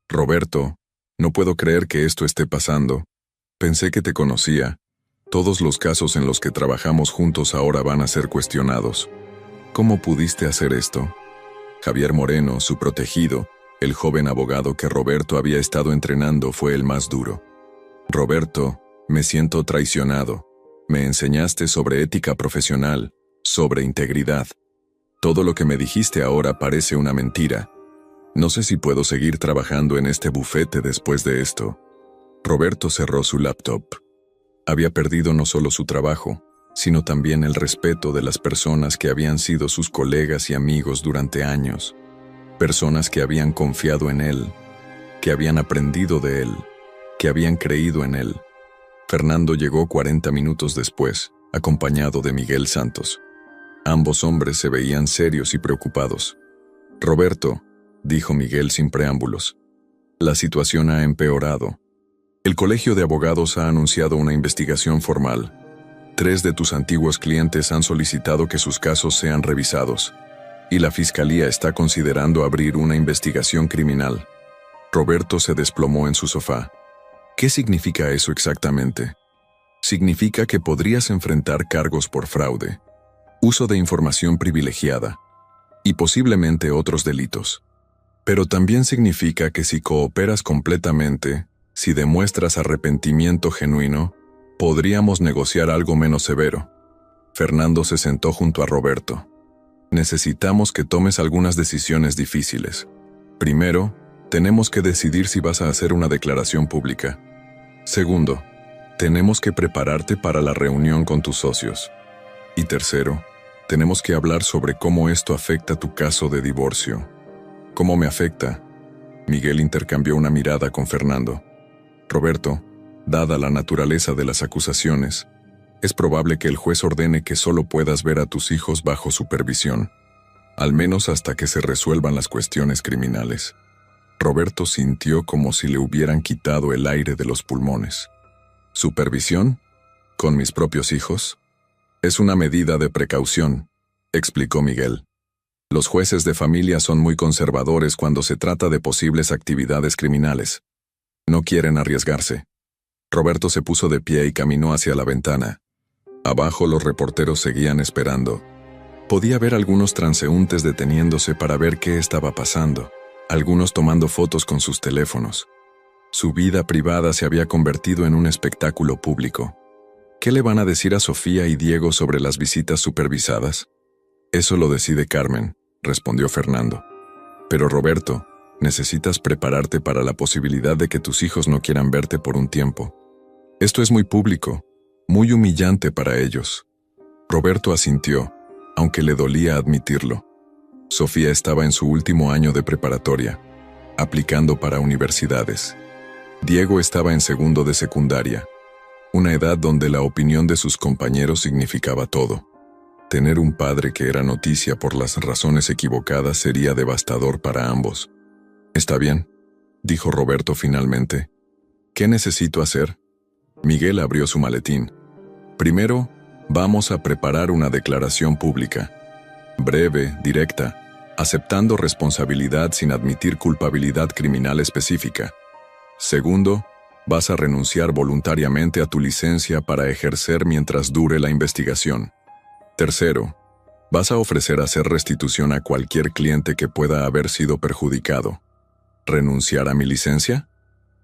«Roberto, no puedo creer que esto esté pasando. Pensé que te conocía. Todos los casos en los que trabajamos juntos ahora van a ser cuestionados. ¿Cómo pudiste hacer esto?». Javier Moreno, su protegido, el joven abogado que Roberto había estado entrenando, fue el más duro. «Roberto, me siento traicionado. Me enseñaste sobre ética profesional, sobre integridad. Todo lo que me dijiste ahora parece una mentira. No sé si puedo seguir trabajando en este bufete después de esto». Roberto cerró su laptop. Había perdido no solo su trabajo, sino también el respeto de las personas que habían sido sus colegas y amigos durante años. Personas que habían confiado en él, que habían aprendido de él, que habían creído en él. Fernando llegó 40 minutos después, acompañado de Miguel Santos. Ambos hombres se veían serios y preocupados. «Roberto», dijo Miguel sin preámbulos, «la situación ha empeorado. El Colegio de Abogados ha anunciado una investigación formal. 3 de tus antiguos clientes han solicitado que sus casos sean revisados, y la Fiscalía está considerando abrir una investigación criminal». Roberto se desplomó en su sofá. «¿Qué significa eso exactamente?». «Significa que podrías enfrentar cargos por fraude, uso de información privilegiada, y posiblemente otros delitos. Pero también significa que si cooperas completamente, si demuestras arrepentimiento genuino, podríamos negociar algo menos severo». Fernando se sentó junto a Roberto. «Necesitamos que tomes algunas decisiones difíciles. Primero, tenemos que decidir si vas a hacer una declaración pública. Segundo, tenemos que prepararte para la reunión con tus socios. Y tercero, Tenemos que hablar sobre cómo esto afecta tu caso de divorcio. ¿Cómo me afecta? Miguel intercambió una mirada con Fernando. Roberto, dada la naturaleza de las acusaciones, es probable que el juez ordene que solo puedas ver a tus hijos bajo supervisión, al menos hasta que se resuelvan las cuestiones criminales. Roberto sintió como si le hubieran quitado el aire de los pulmones. ¿Supervisión? ¿Con mis propios hijos? Es una medida de precaución, explicó Miguel. Los jueces de familia son muy conservadores cuando se trata de posibles actividades criminales. No quieren arriesgarse. Roberto se puso de pie y caminó hacia la ventana. Abajo los reporteros seguían esperando. Podía ver algunos transeúntes deteniéndose para ver qué estaba pasando, algunos tomando fotos con sus teléfonos. Su vida privada se había convertido en un espectáculo público. ¿Qué le van a decir a Sofía y Diego sobre las visitas supervisadas? Eso lo decide Carmen, respondió Fernando. Pero Roberto, necesitas prepararte para la posibilidad de que tus hijos no quieran verte por un tiempo. Esto es muy público, muy humillante para ellos. Roberto asintió, aunque le dolía admitirlo. Sofía estaba en su último año de preparatoria, aplicando para universidades. Diego estaba en segundo de secundaria, una edad donde la opinión de sus compañeros significaba todo. Tener un padre que era noticia por las razones equivocadas sería devastador para ambos. «Está bien», dijo Roberto finalmente. «¿Qué necesito hacer?» Miguel abrió su maletín. «Primero, vamos a preparar una declaración pública. Breve, directa, aceptando responsabilidad sin admitir culpabilidad criminal específica. Segundo, vas a renunciar voluntariamente a tu licencia para ejercer mientras dure la investigación. Tercero, vas a ofrecer hacer restitución a cualquier cliente que pueda haber sido perjudicado. ¿Renunciar a mi licencia?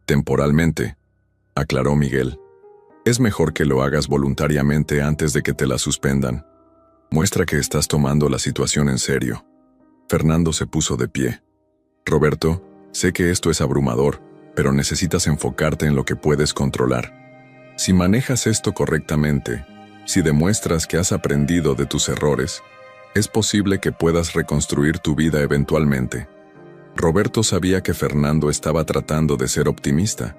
Temporalmente», aclaró Miguel. «Es mejor que lo hagas voluntariamente antes de que te la suspendan. Muestra que estás tomando la situación en serio». Fernando se puso de pie. «Roberto, sé que esto es abrumador, pero necesitas enfocarte en lo que puedes controlar. Si manejas esto correctamente, si demuestras que has aprendido de tus errores, es posible que puedas reconstruir tu vida eventualmente». Roberto sabía que Fernando estaba tratando de ser optimista,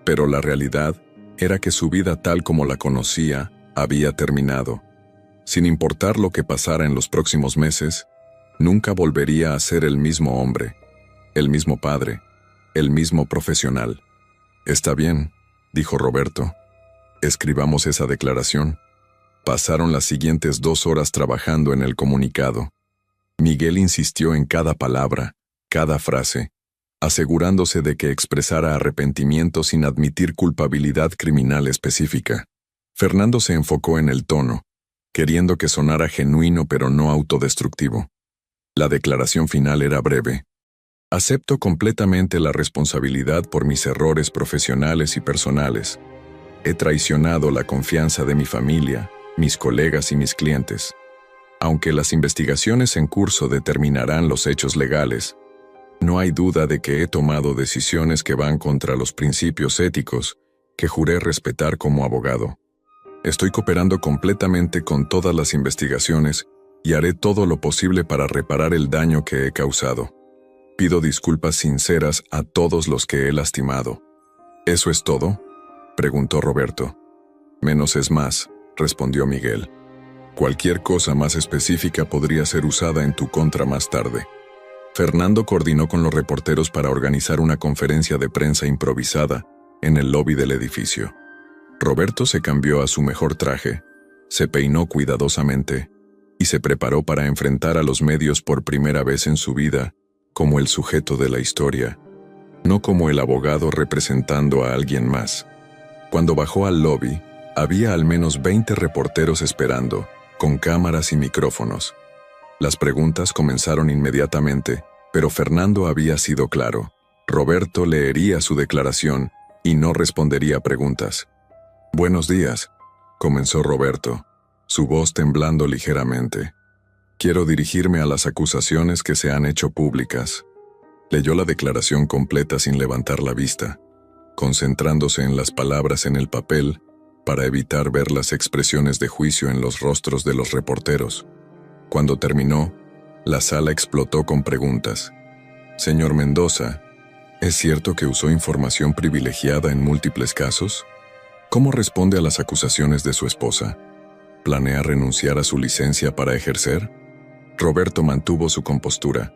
pero la realidad era que su vida tal como la conocía había terminado. Sin importar lo que pasara en los próximos meses, nunca volvería a ser el mismo hombre, el mismo padre, el mismo profesional. «Está bien», dijo Roberto. «Escribamos esa declaración». Pasaron las siguientes 2 horas trabajando en el comunicado. Miguel insistió en cada palabra, cada frase, asegurándose de que expresara arrepentimiento sin admitir culpabilidad criminal específica. Fernando se enfocó en el tono, queriendo que sonara genuino pero no autodestructivo. La declaración final era breve. «Acepto completamente la responsabilidad por mis errores profesionales y personales. He traicionado la confianza de mi familia, mis colegas y mis clientes. Aunque las investigaciones en curso determinarán los hechos legales, no hay duda de que he tomado decisiones que van contra los principios éticos que juré respetar como abogado. Estoy cooperando completamente con todas las investigaciones y haré todo lo posible para reparar el daño que he causado. Pido disculpas sinceras a todos los que he lastimado». «¿Eso es todo?», preguntó Roberto. «Menos es más», respondió Miguel. «Cualquier cosa más específica podría ser usada en tu contra más tarde». Fernando coordinó con los reporteros para organizar una conferencia de prensa improvisada en el lobby del edificio. Roberto se cambió a su mejor traje, se peinó cuidadosamente y se preparó para enfrentar a los medios por primera vez en su vida como el sujeto de la historia, no como el abogado representando a alguien más. Cuando bajó al lobby, había al menos 20 reporteros esperando, con cámaras y micrófonos. Las preguntas comenzaron inmediatamente, pero Fernando había sido claro. Roberto leería su declaración y no respondería preguntas. «Buenos días», comenzó Roberto, su voz temblando ligeramente. «Quiero dirigirme a las acusaciones que se han hecho públicas». Leyó la declaración completa sin levantar la vista, concentrándose en las palabras en el papel para evitar ver las expresiones de juicio en los rostros de los reporteros. Cuando terminó, la sala explotó con preguntas. Señor Mendoza, ¿es cierto que usó información privilegiada en múltiples casos? ¿Cómo responde a las acusaciones de su esposa? ¿Planea renunciar a su licencia para ejercer? Roberto mantuvo su compostura,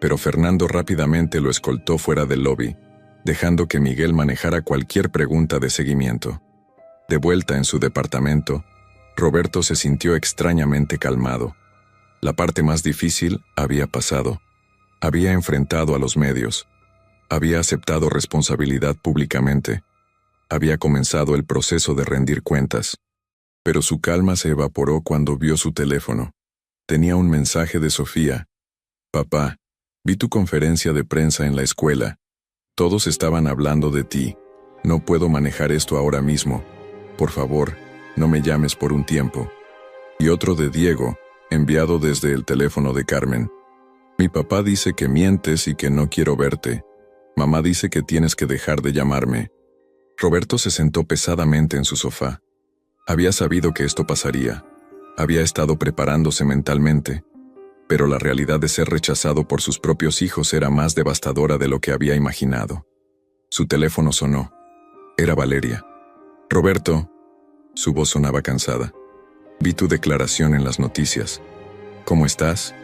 pero Fernando rápidamente lo escoltó fuera del lobby, dejando que Miguel manejara cualquier pregunta de seguimiento. De vuelta en su departamento, Roberto se sintió extrañamente calmado. La parte más difícil había pasado. Había enfrentado a los medios. Había aceptado responsabilidad públicamente. Había comenzado el proceso de rendir cuentas. Pero su calma se evaporó cuando vio su teléfono. Tenía un mensaje de Sofía. Papá, vi tu conferencia de prensa en la escuela. Todos estaban hablando de ti. No puedo manejar esto ahora mismo. Por favor, no me llames por un tiempo. Y otro de Diego, enviado desde el teléfono de Carmen. Mi papá dice que mientes y que no quiero verte. Mamá dice que tienes que dejar de llamarme. Roberto se sentó pesadamente en su sofá. Había sabido que esto pasaría. Había estado preparándose mentalmente. Pero la realidad de ser rechazado por sus propios hijos era más devastadora de lo que había imaginado. Su teléfono sonó. Era Valeria. Roberto. Su voz sonaba cansada. Vi tu declaración en las noticias. ¿Cómo estás?,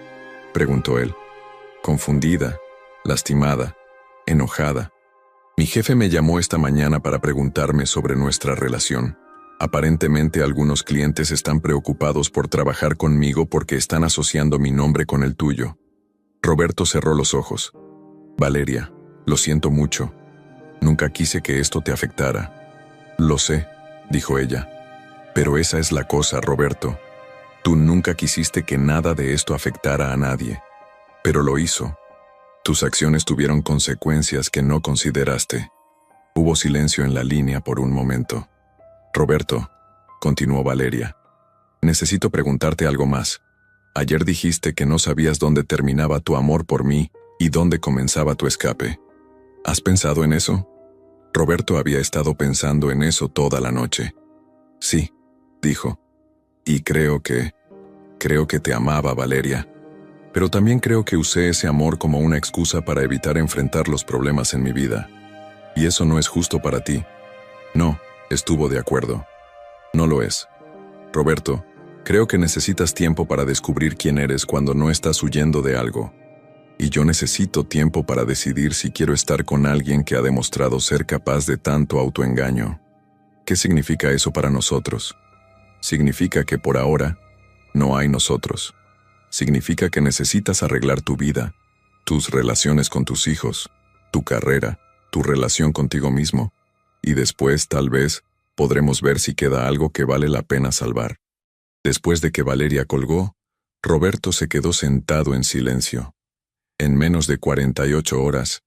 preguntó él. Confundida, lastimada, enojada. Mi jefe me llamó esta mañana para preguntarme sobre nuestra relación. Aparentemente algunos clientes están preocupados por trabajar conmigo porque están asociando mi nombre con el tuyo. Roberto cerró los ojos. Valeria, lo siento mucho. Nunca quise que esto te afectara. Lo sé, dijo ella. Pero esa es la cosa, Roberto. Tú nunca quisiste que nada de esto afectara a nadie. Pero lo hizo. Tus acciones tuvieron consecuencias que no consideraste. Hubo silencio en la línea por un momento. Roberto, continuó Valeria, necesito preguntarte algo más. Ayer dijiste que no sabías dónde terminaba tu amor por mí y dónde comenzaba tu escape. ¿Has pensado en eso? Roberto había estado pensando en eso toda la noche. Sí, dijo. Y creo que te amaba, Valeria. Pero también creo que usé ese amor como una excusa para evitar enfrentar los problemas en mi vida. Y eso no es justo para ti. No, estuvo de acuerdo. No lo es. Roberto, creo que necesitas tiempo para descubrir quién eres cuando no estás huyendo de algo. Y yo necesito tiempo para decidir si quiero estar con alguien que ha demostrado ser capaz de tanto autoengaño. ¿Qué significa eso para nosotros? Significa que por ahora no hay nosotros. Significa que necesitas arreglar tu vida, tus relaciones con tus hijos, tu carrera, tu relación contigo mismo, y después, tal vez, podremos ver si queda algo que vale la pena salvar. Después de que Valeria colgó, Roberto se quedó sentado en silencio. En menos de 48 horas,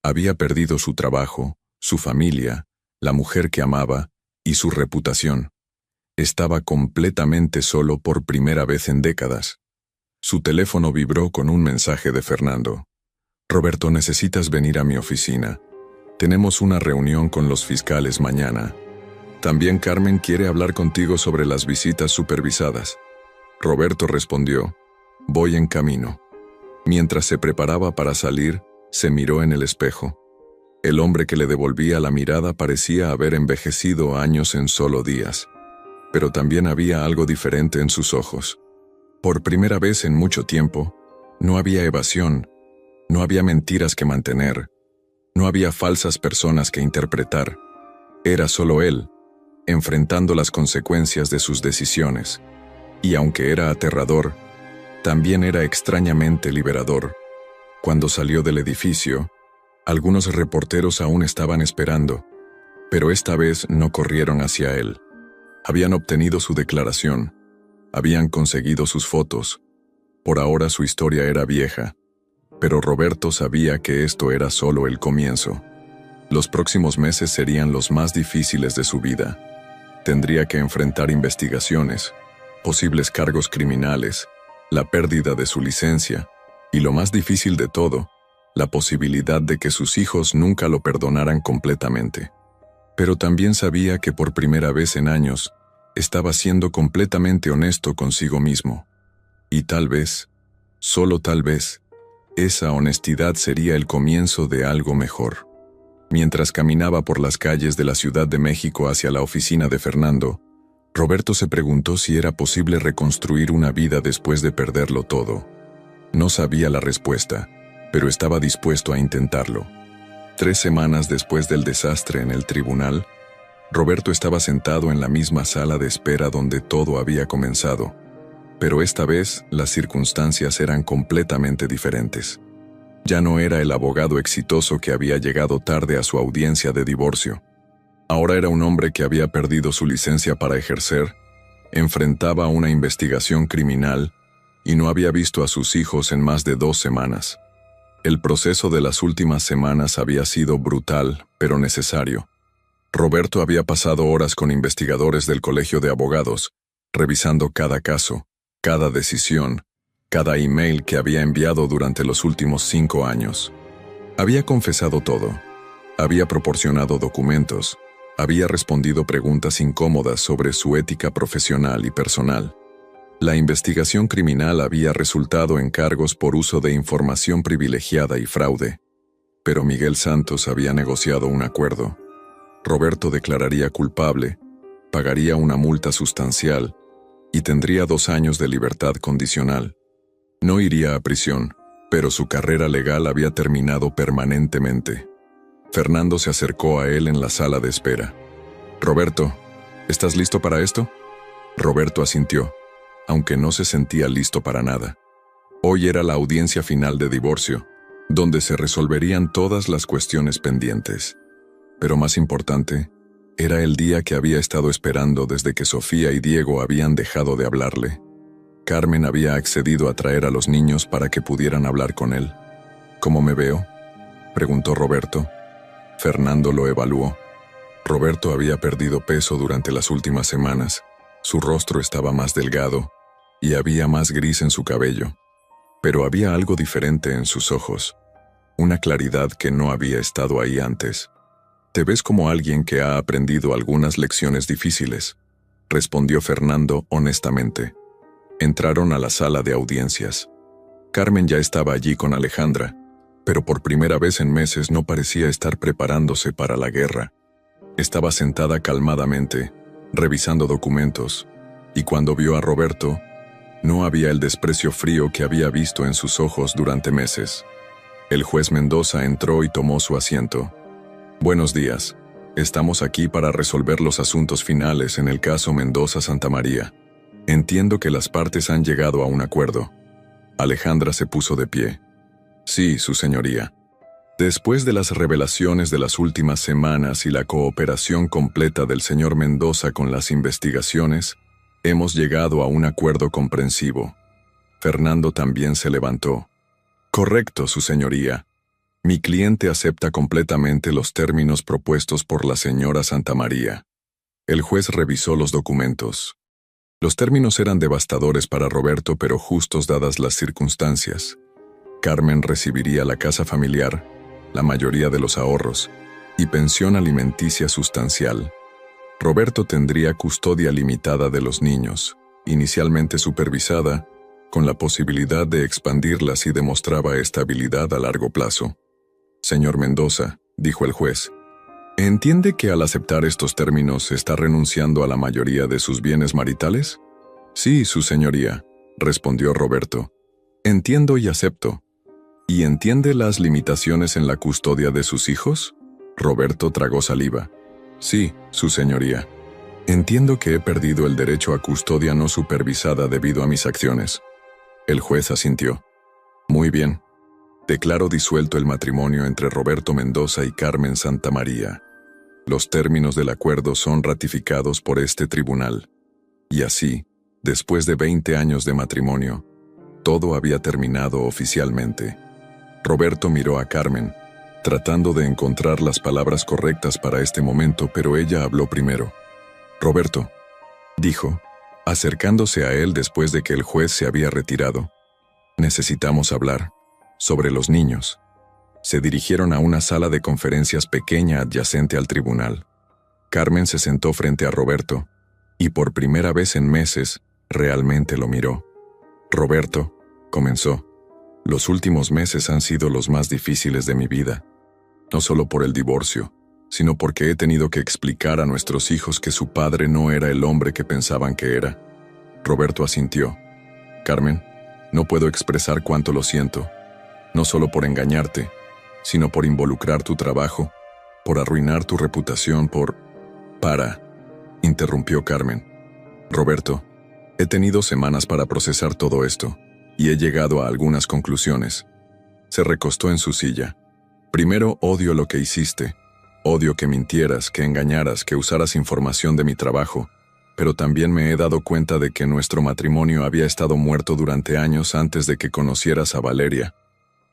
había perdido su trabajo, su familia, la mujer que amaba y su reputación. Estaba completamente solo por primera vez en décadas. Su teléfono vibró con un mensaje de Fernando. Roberto, necesitas venir a mi oficina. Tenemos una reunión con los fiscales mañana. También Carmen quiere hablar contigo sobre las visitas supervisadas. Roberto respondió, voy en camino. Mientras se preparaba para salir, se miró en el espejo. El hombre que le devolvía la mirada parecía haber envejecido años en solo días. Pero también había algo diferente en sus ojos. Por primera vez en mucho tiempo, no había evasión, no había mentiras que mantener, no había falsas personas que interpretar. Era solo él, enfrentando las consecuencias de sus decisiones. Y aunque era aterrador, también era extrañamente liberador. Cuando salió del edificio, algunos reporteros aún estaban esperando, pero esta vez no corrieron hacia él. Habían obtenido su declaración, habían conseguido sus fotos. Por ahora su historia era vieja, pero Roberto sabía que esto era solo el comienzo. Los próximos meses serían los más difíciles de su vida. Tendría que enfrentar investigaciones, posibles cargos criminales, la pérdida de su licencia, y lo más difícil de todo, la posibilidad de que sus hijos nunca lo perdonaran completamente. Pero también sabía que por primera vez en años, estaba siendo completamente honesto consigo mismo. Y tal vez, solo tal vez, esa honestidad sería el comienzo de algo mejor. Mientras caminaba por las calles de la Ciudad de México hacia la oficina de Fernando, Roberto se preguntó si era posible reconstruir una vida después de perderlo todo. No sabía la respuesta, pero estaba dispuesto a intentarlo. 3 semanas después del desastre en el tribunal, Roberto estaba sentado en la misma sala de espera donde todo había comenzado, pero esta vez las circunstancias eran completamente diferentes. Ya no era el abogado exitoso que había llegado tarde a su audiencia de divorcio. Ahora era un hombre que había perdido su licencia para ejercer, enfrentaba una investigación criminal y no había visto a sus hijos en más de 2 semanas. El proceso de las últimas semanas había sido brutal, pero necesario. Roberto había pasado horas con investigadores del Colegio de Abogados, revisando cada caso, cada decisión, cada email que había enviado durante los últimos 5 años. Había confesado todo. Había proporcionado documentos. Había respondido preguntas incómodas sobre su ética profesional y personal. La investigación criminal había resultado en cargos por uso de información privilegiada y fraude. Pero Miguel Santos había negociado un acuerdo. Roberto declararía culpable, pagaría una multa sustancial y tendría 2 años de libertad condicional. No iría a prisión, pero su carrera legal había terminado permanentemente. Fernando se acercó a él en la sala de espera. «Roberto, ¿estás listo para esto?» Roberto asintió, aunque no se sentía listo para nada. Hoy era la audiencia final de divorcio, donde se resolverían todas las cuestiones pendientes. Pero más importante, era el día que había estado esperando desde que Sofía y Diego habían dejado de hablarle. Carmen había accedido a traer a los niños para que pudieran hablar con él. «¿Cómo me veo?», preguntó Roberto. Fernando lo evaluó. Roberto había perdido peso durante las últimas semanas. Su rostro estaba más delgado y había más gris en su cabello. Pero había algo diferente en sus ojos, una claridad que no había estado ahí antes. «Te ves como alguien que ha aprendido algunas lecciones difíciles», respondió Fernando honestamente. Entraron a la sala de audiencias. Carmen ya estaba allí con Alejandra, pero por primera vez en meses no parecía estar preparándose para la guerra. Estaba sentada calmadamente, revisando documentos, y cuando vio a Roberto, no había el desprecio frío que había visto en sus ojos durante meses. El juez Mendoza entró y tomó su asiento. «Buenos días. Estamos aquí para resolver los asuntos finales en el caso Mendoza-Santamaría. Entiendo que las partes han llegado a un acuerdo». Alejandra se puso de pie. «Sí, su señoría. Después de las revelaciones de las últimas semanas y la cooperación completa del señor Mendoza con las investigaciones, hemos llegado a un acuerdo comprensivo». Fernando también se levantó. «Correcto, su señoría. Mi cliente acepta completamente los términos propuestos por la señora Santamaría». El juez revisó los documentos. Los términos eran devastadores para Roberto, pero justos dadas las circunstancias. Carmen recibiría la casa familiar, la mayoría de los ahorros, y pensión alimenticia sustancial. Roberto tendría custodia limitada de los niños, inicialmente supervisada, con la posibilidad de expandirla si demostraba estabilidad a largo plazo. «Señor Mendoza», dijo el juez, ¿entiende que al aceptar estos términos está renunciando a la mayoría de sus bienes maritales? «Sí, su señoría», respondió Roberto. «Entiendo y acepto». «¿Y entiende las limitaciones en la custodia de sus hijos?» Roberto tragó saliva. «Sí, su señoría. Entiendo que he perdido el derecho a custodia no supervisada debido a mis acciones». El juez asintió. «Muy bien. Declaro disuelto el matrimonio entre Roberto Mendoza y Carmen Santamaría. Los términos del acuerdo son ratificados por este tribunal». Y así, después de 20 años de matrimonio, todo había terminado oficialmente. Roberto miró a Carmen, tratando de encontrar las palabras correctas para este momento, pero ella habló primero. «Roberto», dijo, acercándose a él después de que el juez se había retirado, «necesitamos hablar sobre los niños». Se dirigieron a una sala de conferencias pequeña adyacente al tribunal. Carmen se sentó frente a Roberto, y por primera vez en meses, realmente lo miró. Roberto, comenzó, los últimos meses han sido los más difíciles de mi vida, no solo por el divorcio, sino porque he tenido que explicar a nuestros hijos que su padre no era el hombre que pensaban que era. Roberto asintió. Carmen, no puedo expresar cuánto lo siento, no solo por engañarte, sino por involucrar tu trabajo, por arruinar tu reputación, interrumpió Carmen. Roberto, he tenido semanas para procesar todo esto, y he llegado a algunas conclusiones. Se recostó en su silla. Primero, odio lo que hiciste. Odio que mintieras, que engañaras, que usaras información de mi trabajo, pero también me he dado cuenta de que nuestro matrimonio había estado muerto durante años antes de que conocieras a Valeria.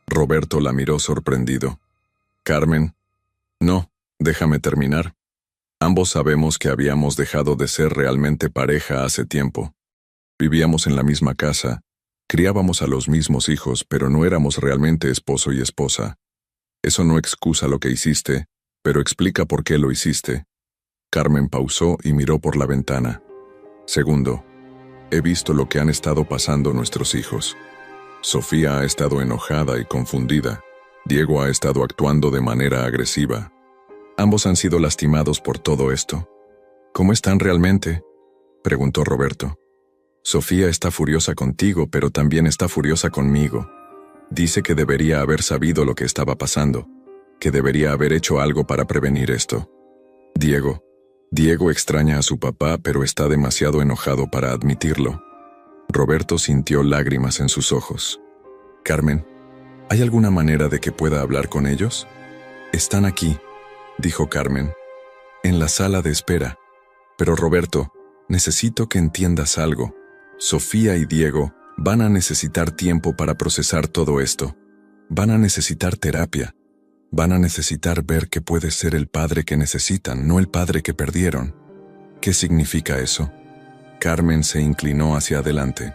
Roberto la miró sorprendido. Carmen, no, déjame terminar. Ambos sabemos que habíamos dejado de ser realmente pareja hace tiempo. Vivíamos en la misma casa, criábamos a los mismos hijos, pero no éramos realmente esposo y esposa. Eso no excusa lo que hiciste, pero explica por qué lo hiciste. Carmen pausó y miró por la ventana. Segundo, he visto lo que han estado pasando nuestros hijos. Sofía ha estado enojada y confundida. Diego ha estado actuando de manera agresiva. Ambos han sido lastimados por todo esto. ¿Cómo están realmente?, preguntó Roberto. Sofía está furiosa contigo, pero también está furiosa conmigo. Dice que debería haber sabido lo que estaba pasando, que debería haber hecho algo para prevenir esto. Diego extraña a su papá, pero está demasiado enojado para admitirlo. Roberto sintió lágrimas en sus ojos. Carmen, ¿hay alguna manera de que pueda hablar con ellos? Están aquí, dijo Carmen, en la sala de espera. Pero Roberto, necesito que entiendas algo. Sofía y Diego van a necesitar tiempo para procesar todo esto. Van a necesitar terapia. Van a necesitar ver que puedes ser el padre que necesitan, no el padre que perdieron. ¿Qué significa eso? Carmen se inclinó hacia adelante.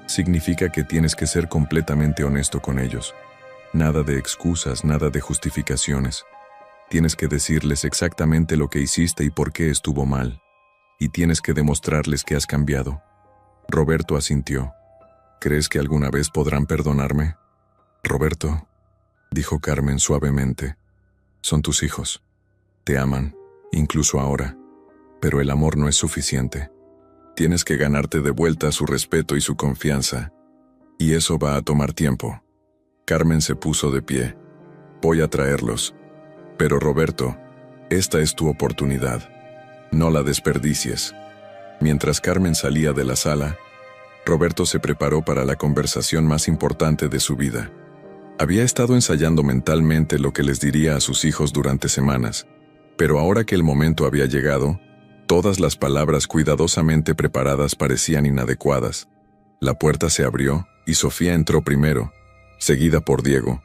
Significa que tienes que ser completamente honesto con ellos. Nada de excusas, nada de justificaciones. Tienes que decirles exactamente lo que hiciste y por qué estuvo mal. Y tienes que demostrarles que has cambiado. Roberto asintió. ¿Crees que alguna vez podrán perdonarme? Roberto, dijo Carmen suavemente, son tus hijos. Te aman, incluso ahora. Pero el amor no es suficiente. Tienes que ganarte de vuelta su respeto y su confianza. Y eso va a tomar tiempo. Carmen se puso de pie. Voy a traerlos. Pero Roberto, esta es tu oportunidad. No la desperdicies. Mientras Carmen salía de la sala, Roberto se preparó para la conversación más importante de su vida. Había estado ensayando mentalmente lo que les diría a sus hijos durante semanas, pero ahora que el momento había llegado, todas las palabras cuidadosamente preparadas parecían inadecuadas. La puerta se abrió y Sofía entró primero, seguida por Diego.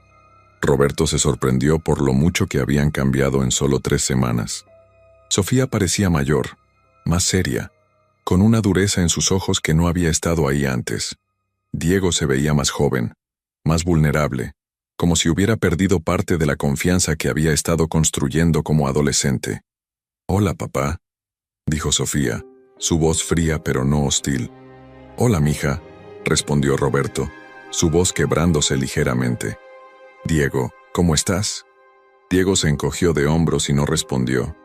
Roberto se sorprendió por lo mucho que habían cambiado en solo 3 semanas. Sofía parecía mayor, más seria, con una dureza en sus ojos que no había estado ahí antes. Diego se veía más joven, más vulnerable, como si hubiera perdido parte de la confianza que había estado construyendo como adolescente. «Hola, papá», dijo Sofía, su voz fría pero no hostil. «Hola, mija», respondió Roberto, su voz quebrándose ligeramente. «Diego, ¿cómo estás?» Diego se encogió de hombros y no respondió,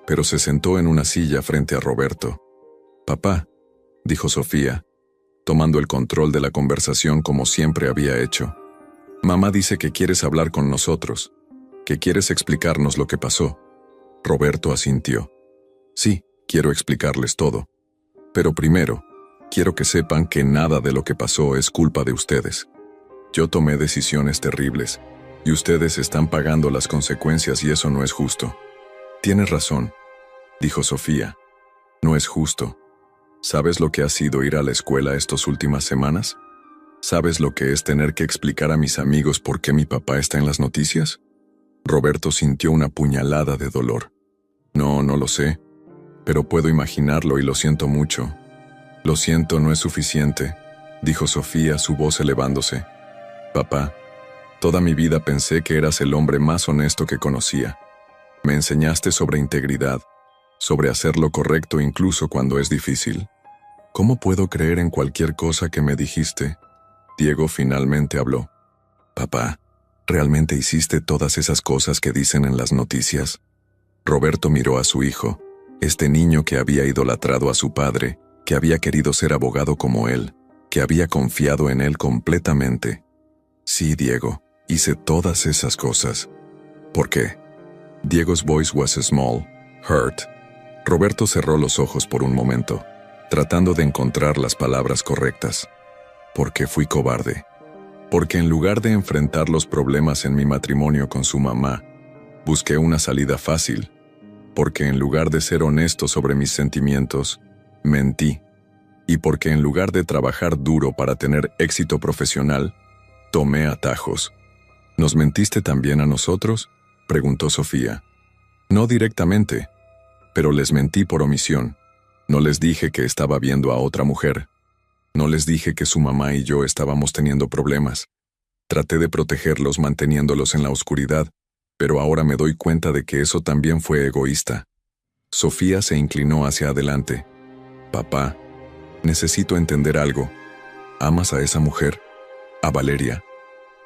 pero se sentó en una silla frente a Roberto. «Papá», dijo Sofía, tomando el control de la conversación como siempre había hecho. «Mamá dice que quieres hablar con nosotros, que quieres explicarnos lo que pasó». Roberto asintió. «Sí, quiero explicarles todo. Pero primero, quiero que sepan que nada de lo que pasó es culpa de ustedes. Yo tomé decisiones terribles, y ustedes están pagando las consecuencias y eso no es justo». «Tienes razón», dijo Sofía. «No es justo. ¿Sabes lo que ha sido ir a la escuela estas últimas semanas? ¿Sabes lo que es tener que explicar a mis amigos por qué mi papá está en las noticias?» Roberto sintió una puñalada de dolor. «No lo sé, pero puedo imaginarlo y lo siento mucho». «Lo siento, no es suficiente», dijo Sofía, su voz elevándose. «Papá, toda mi vida pensé que eras el hombre más honesto que conocía. Me enseñaste sobre integridad, sobre hacer lo correcto incluso cuando es difícil. ¿Cómo puedo creer en cualquier cosa que me dijiste? Diego finalmente habló. Papá, ¿realmente hiciste todas esas cosas que dicen en las noticias? Roberto miró a su hijo, este niño que había idolatrado a su padre, que había querido ser abogado como él, que había confiado en él completamente. Sí, Diego, hice todas esas cosas. ¿Por qué? Diego's voice was small, hurt. Roberto cerró los ojos por un momento, tratando de encontrar las palabras correctas. Porque fui cobarde. Porque en lugar de enfrentar los problemas en mi matrimonio con su mamá, busqué una salida fácil. Porque en lugar de ser honesto sobre mis sentimientos, mentí. Y porque en lugar de trabajar duro para tener éxito profesional, tomé atajos. ¿Nos mentiste también a nosotros?, preguntó Sofía. No directamente, pero les mentí por omisión. No les dije que estaba viendo a otra mujer. No les dije que su mamá y yo estábamos teniendo problemas. Traté de protegerlos manteniéndolos en la oscuridad, pero ahora me doy cuenta de que eso también fue egoísta. Sofía se inclinó hacia adelante. Papá, necesito entender algo. ¿Amas a esa mujer? ¿A Valeria?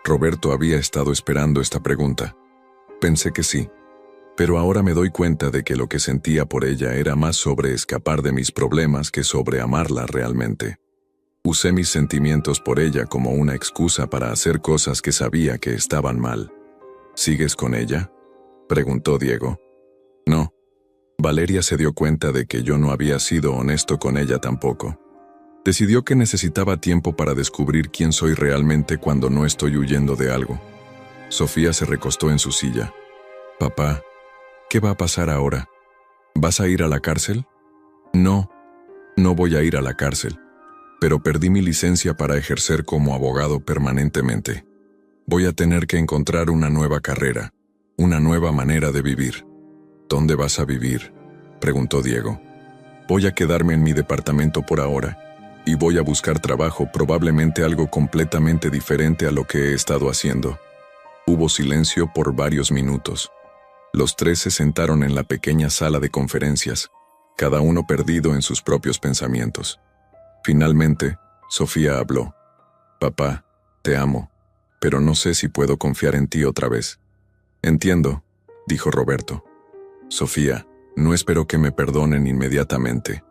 Roberto había estado esperando esta pregunta. Pensé que sí, pero ahora me doy cuenta de que lo que sentía por ella era más sobre escapar de mis problemas que sobre amarla realmente. Usé mis sentimientos por ella como una excusa para hacer cosas que sabía que estaban mal. ¿Sigues con ella?, preguntó Diego. No. Valeria se dio cuenta de que yo no había sido honesto con ella tampoco. Decidió que necesitaba tiempo para descubrir quién soy realmente cuando no estoy huyendo de algo. Sofía se recostó en su silla. Papá, ¿qué va a pasar ahora? ¿Vas a ir a la cárcel? No, no voy a ir a la cárcel, pero perdí mi licencia para ejercer como abogado permanentemente. Voy a tener que encontrar una nueva carrera, una nueva manera de vivir. ¿Dónde vas a vivir?, preguntó Diego. Voy a quedarme en mi departamento por ahora, y voy a buscar trabajo, probablemente algo completamente diferente a lo que he estado haciendo. Hubo silencio por varios minutos. Los tres se sentaron en la pequeña sala de conferencias, cada uno perdido en sus propios pensamientos. Finalmente, Sofía habló. Papá, te amo, pero no sé si puedo confiar en ti otra vez. Entiendo, dijo Roberto. Sofía, no espero que me perdonen inmediatamente.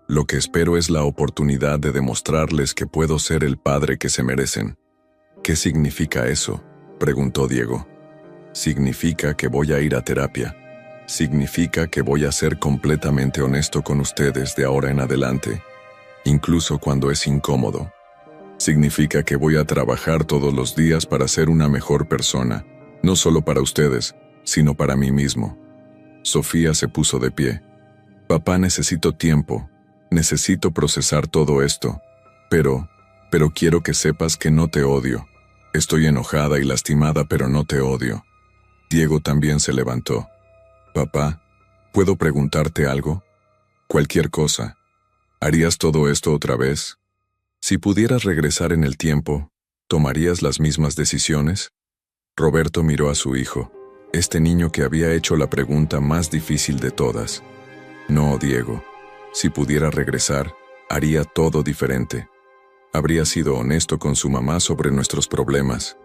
Lo que espero es la oportunidad de demostrarles que puedo ser el padre que se merecen. ¿Qué significa eso?, preguntó Diego. Significa que voy a ir a terapia. Significa que voy a ser completamente honesto con ustedes de ahora en adelante, incluso cuando es incómodo. Significa que voy a trabajar todos los días para ser una mejor persona, no solo para ustedes, sino para mí mismo. Sofía se puso de pie. Papá, necesito tiempo. Necesito procesar todo esto. Pero quiero que sepas que no te odio. Estoy enojada y lastimada, pero no te odio. Diego también se levantó. Papá, ¿puedo preguntarte algo? Cualquier cosa. ¿Harías todo esto otra vez? Si pudieras regresar en el tiempo, ¿tomarías las mismas decisiones? Roberto miró a su hijo, este niño que había hecho la pregunta más difícil de todas. No, Diego. Si pudiera regresar, haría todo diferente. Habría sido honesto con su mamá sobre nuestros problemas.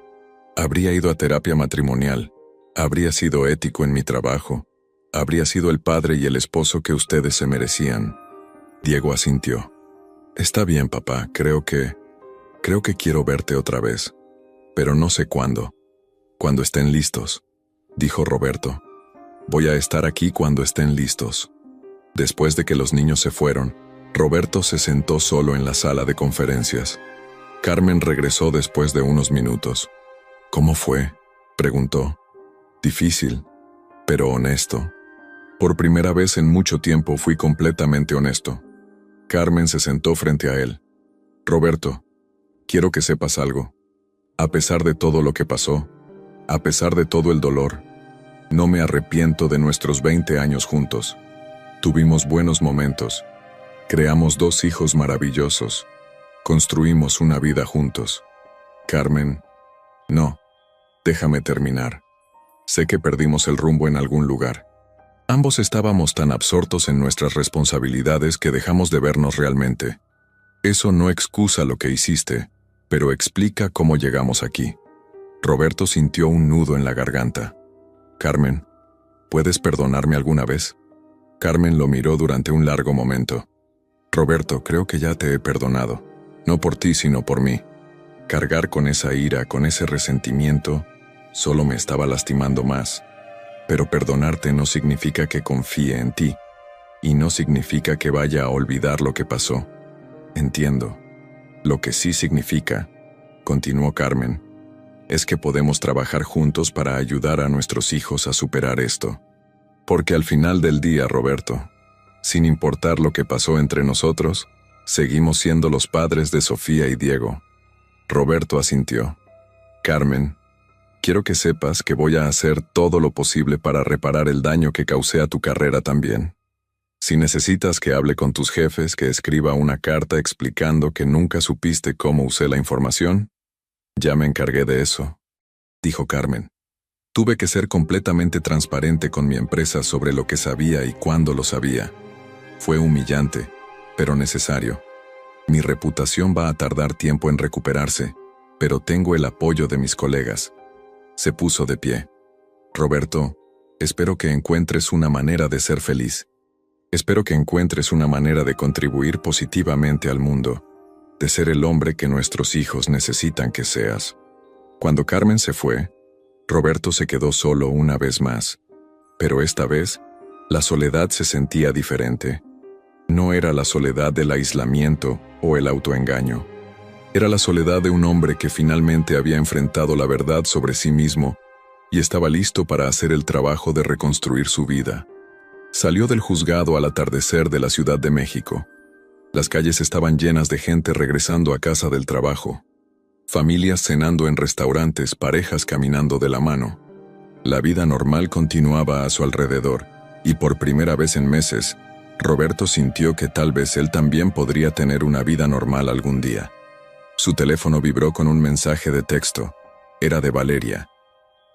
Habría ido a terapia matrimonial. Habría sido ético en mi trabajo. Habría sido el padre y el esposo que ustedes se merecían. Diego asintió. Está bien, papá, creo que quiero verte otra vez. Pero no sé cuándo. Cuando estén listos, dijo Roberto. Voy a estar aquí cuando estén listos. Después de que los niños se fueron, Roberto se sentó solo en la sala de conferencias. Carmen regresó después de unos minutos. ¿Cómo fue?, preguntó. Difícil, pero honesto. Por primera vez en mucho tiempo fui completamente honesto. Carmen se sentó frente a él. Roberto, quiero que sepas algo. A pesar de todo lo que pasó, a pesar de todo el dolor, no me arrepiento de nuestros 20 años juntos. Tuvimos buenos momentos. Creamos 2 hijos maravillosos. Construimos una vida juntos. Carmen, no. Déjame terminar. Sé que perdimos el rumbo en algún lugar. Ambos estábamos tan absortos en nuestras responsabilidades que dejamos de vernos realmente. Eso no excusa lo que hiciste, pero explica cómo llegamos aquí. Roberto sintió un nudo en la garganta. Carmen, ¿puedes perdonarme alguna vez? Carmen lo miró durante un largo momento. Roberto, creo que ya te he perdonado. No por ti, sino por mí. Cargar con esa ira, con ese resentimiento, solo me estaba lastimando más. Pero perdonarte no significa que confíe en ti, y no significa que vaya a olvidar lo que pasó. Entiendo. Lo que sí significa, continuó Carmen, es que podemos trabajar juntos para ayudar a nuestros hijos a superar esto. Porque al final del día, Roberto, sin importar lo que pasó entre nosotros, seguimos siendo los padres de Sofía y Diego. Roberto asintió. Carmen, quiero que sepas que voy a hacer todo lo posible para reparar el daño que causé a tu carrera también. Si necesitas que hable con tus jefes, que escriba una carta explicando que nunca supiste cómo usé la información, ya me encargué de eso, dijo Carmen. Tuve que ser completamente transparente con mi empresa sobre lo que sabía y cuándo lo sabía. Fue humillante, pero necesario. Mi reputación va a tardar tiempo en recuperarse, pero tengo el apoyo de mis colegas. Se puso de pie. Roberto, espero que encuentres una manera de ser feliz. Espero que encuentres una manera de contribuir positivamente al mundo, de ser el hombre que nuestros hijos necesitan que seas. Cuando Carmen se fue, Roberto se quedó solo una vez más, pero esta vez, la soledad se sentía diferente. No era la soledad del aislamiento o el autoengaño. Era la soledad de un hombre que finalmente había enfrentado la verdad sobre sí mismo y estaba listo para hacer el trabajo de reconstruir su vida. Salió del juzgado al atardecer de la Ciudad de México. Las calles estaban llenas de gente regresando a casa del trabajo. Familias cenando en restaurantes, parejas caminando de la mano. La vida normal continuaba a su alrededor, y por primera vez en meses, Roberto sintió que tal vez él también podría tener una vida normal algún día. Su teléfono vibró con un mensaje de texto. Era de Valeria.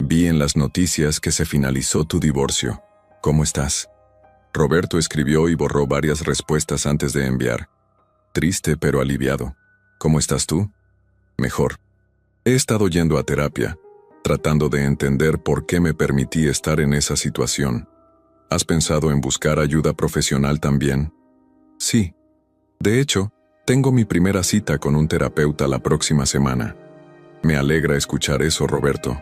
Vi en las noticias que se finalizó tu divorcio. ¿Cómo estás? Roberto escribió y borró varias respuestas antes de enviar. Triste pero aliviado. ¿Cómo estás tú? Mejor. He estado yendo a terapia, tratando de entender por qué me permití estar en esa situación. ¿Has pensado en buscar ayuda profesional también? Sí. De hecho, tengo mi primera cita con un terapeuta la próxima semana. Me alegra escuchar eso, Roberto.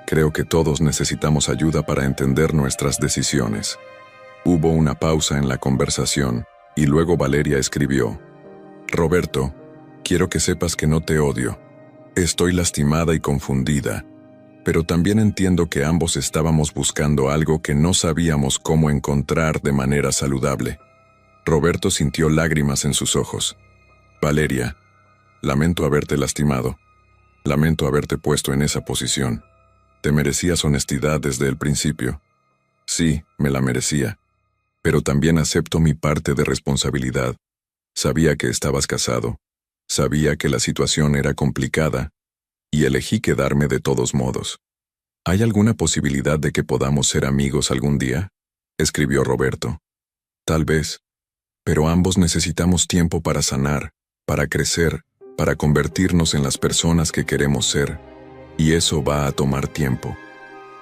Creo que todos necesitamos ayuda para entender nuestras decisiones. Hubo una pausa en la conversación, y luego Valeria escribió: Roberto, quiero que sepas que no te odio. Estoy lastimada y confundida, pero también entiendo que ambos estábamos buscando algo que no sabíamos cómo encontrar de manera saludable. Roberto sintió lágrimas en sus ojos. Valeria, lamento haberte lastimado. Lamento haberte puesto en esa posición. Te merecías honestidad desde el principio. Sí, me la merecía. Pero también acepto mi parte de responsabilidad. Sabía que estabas casado. Sabía que la situación era complicada. Y elegí quedarme de todos modos. ¿Hay alguna posibilidad de que podamos ser amigos algún día? Escribió Roberto. Tal vez. Pero ambos necesitamos tiempo para sanar, para crecer, para convertirnos en las personas que queremos ser. Y eso va a tomar tiempo.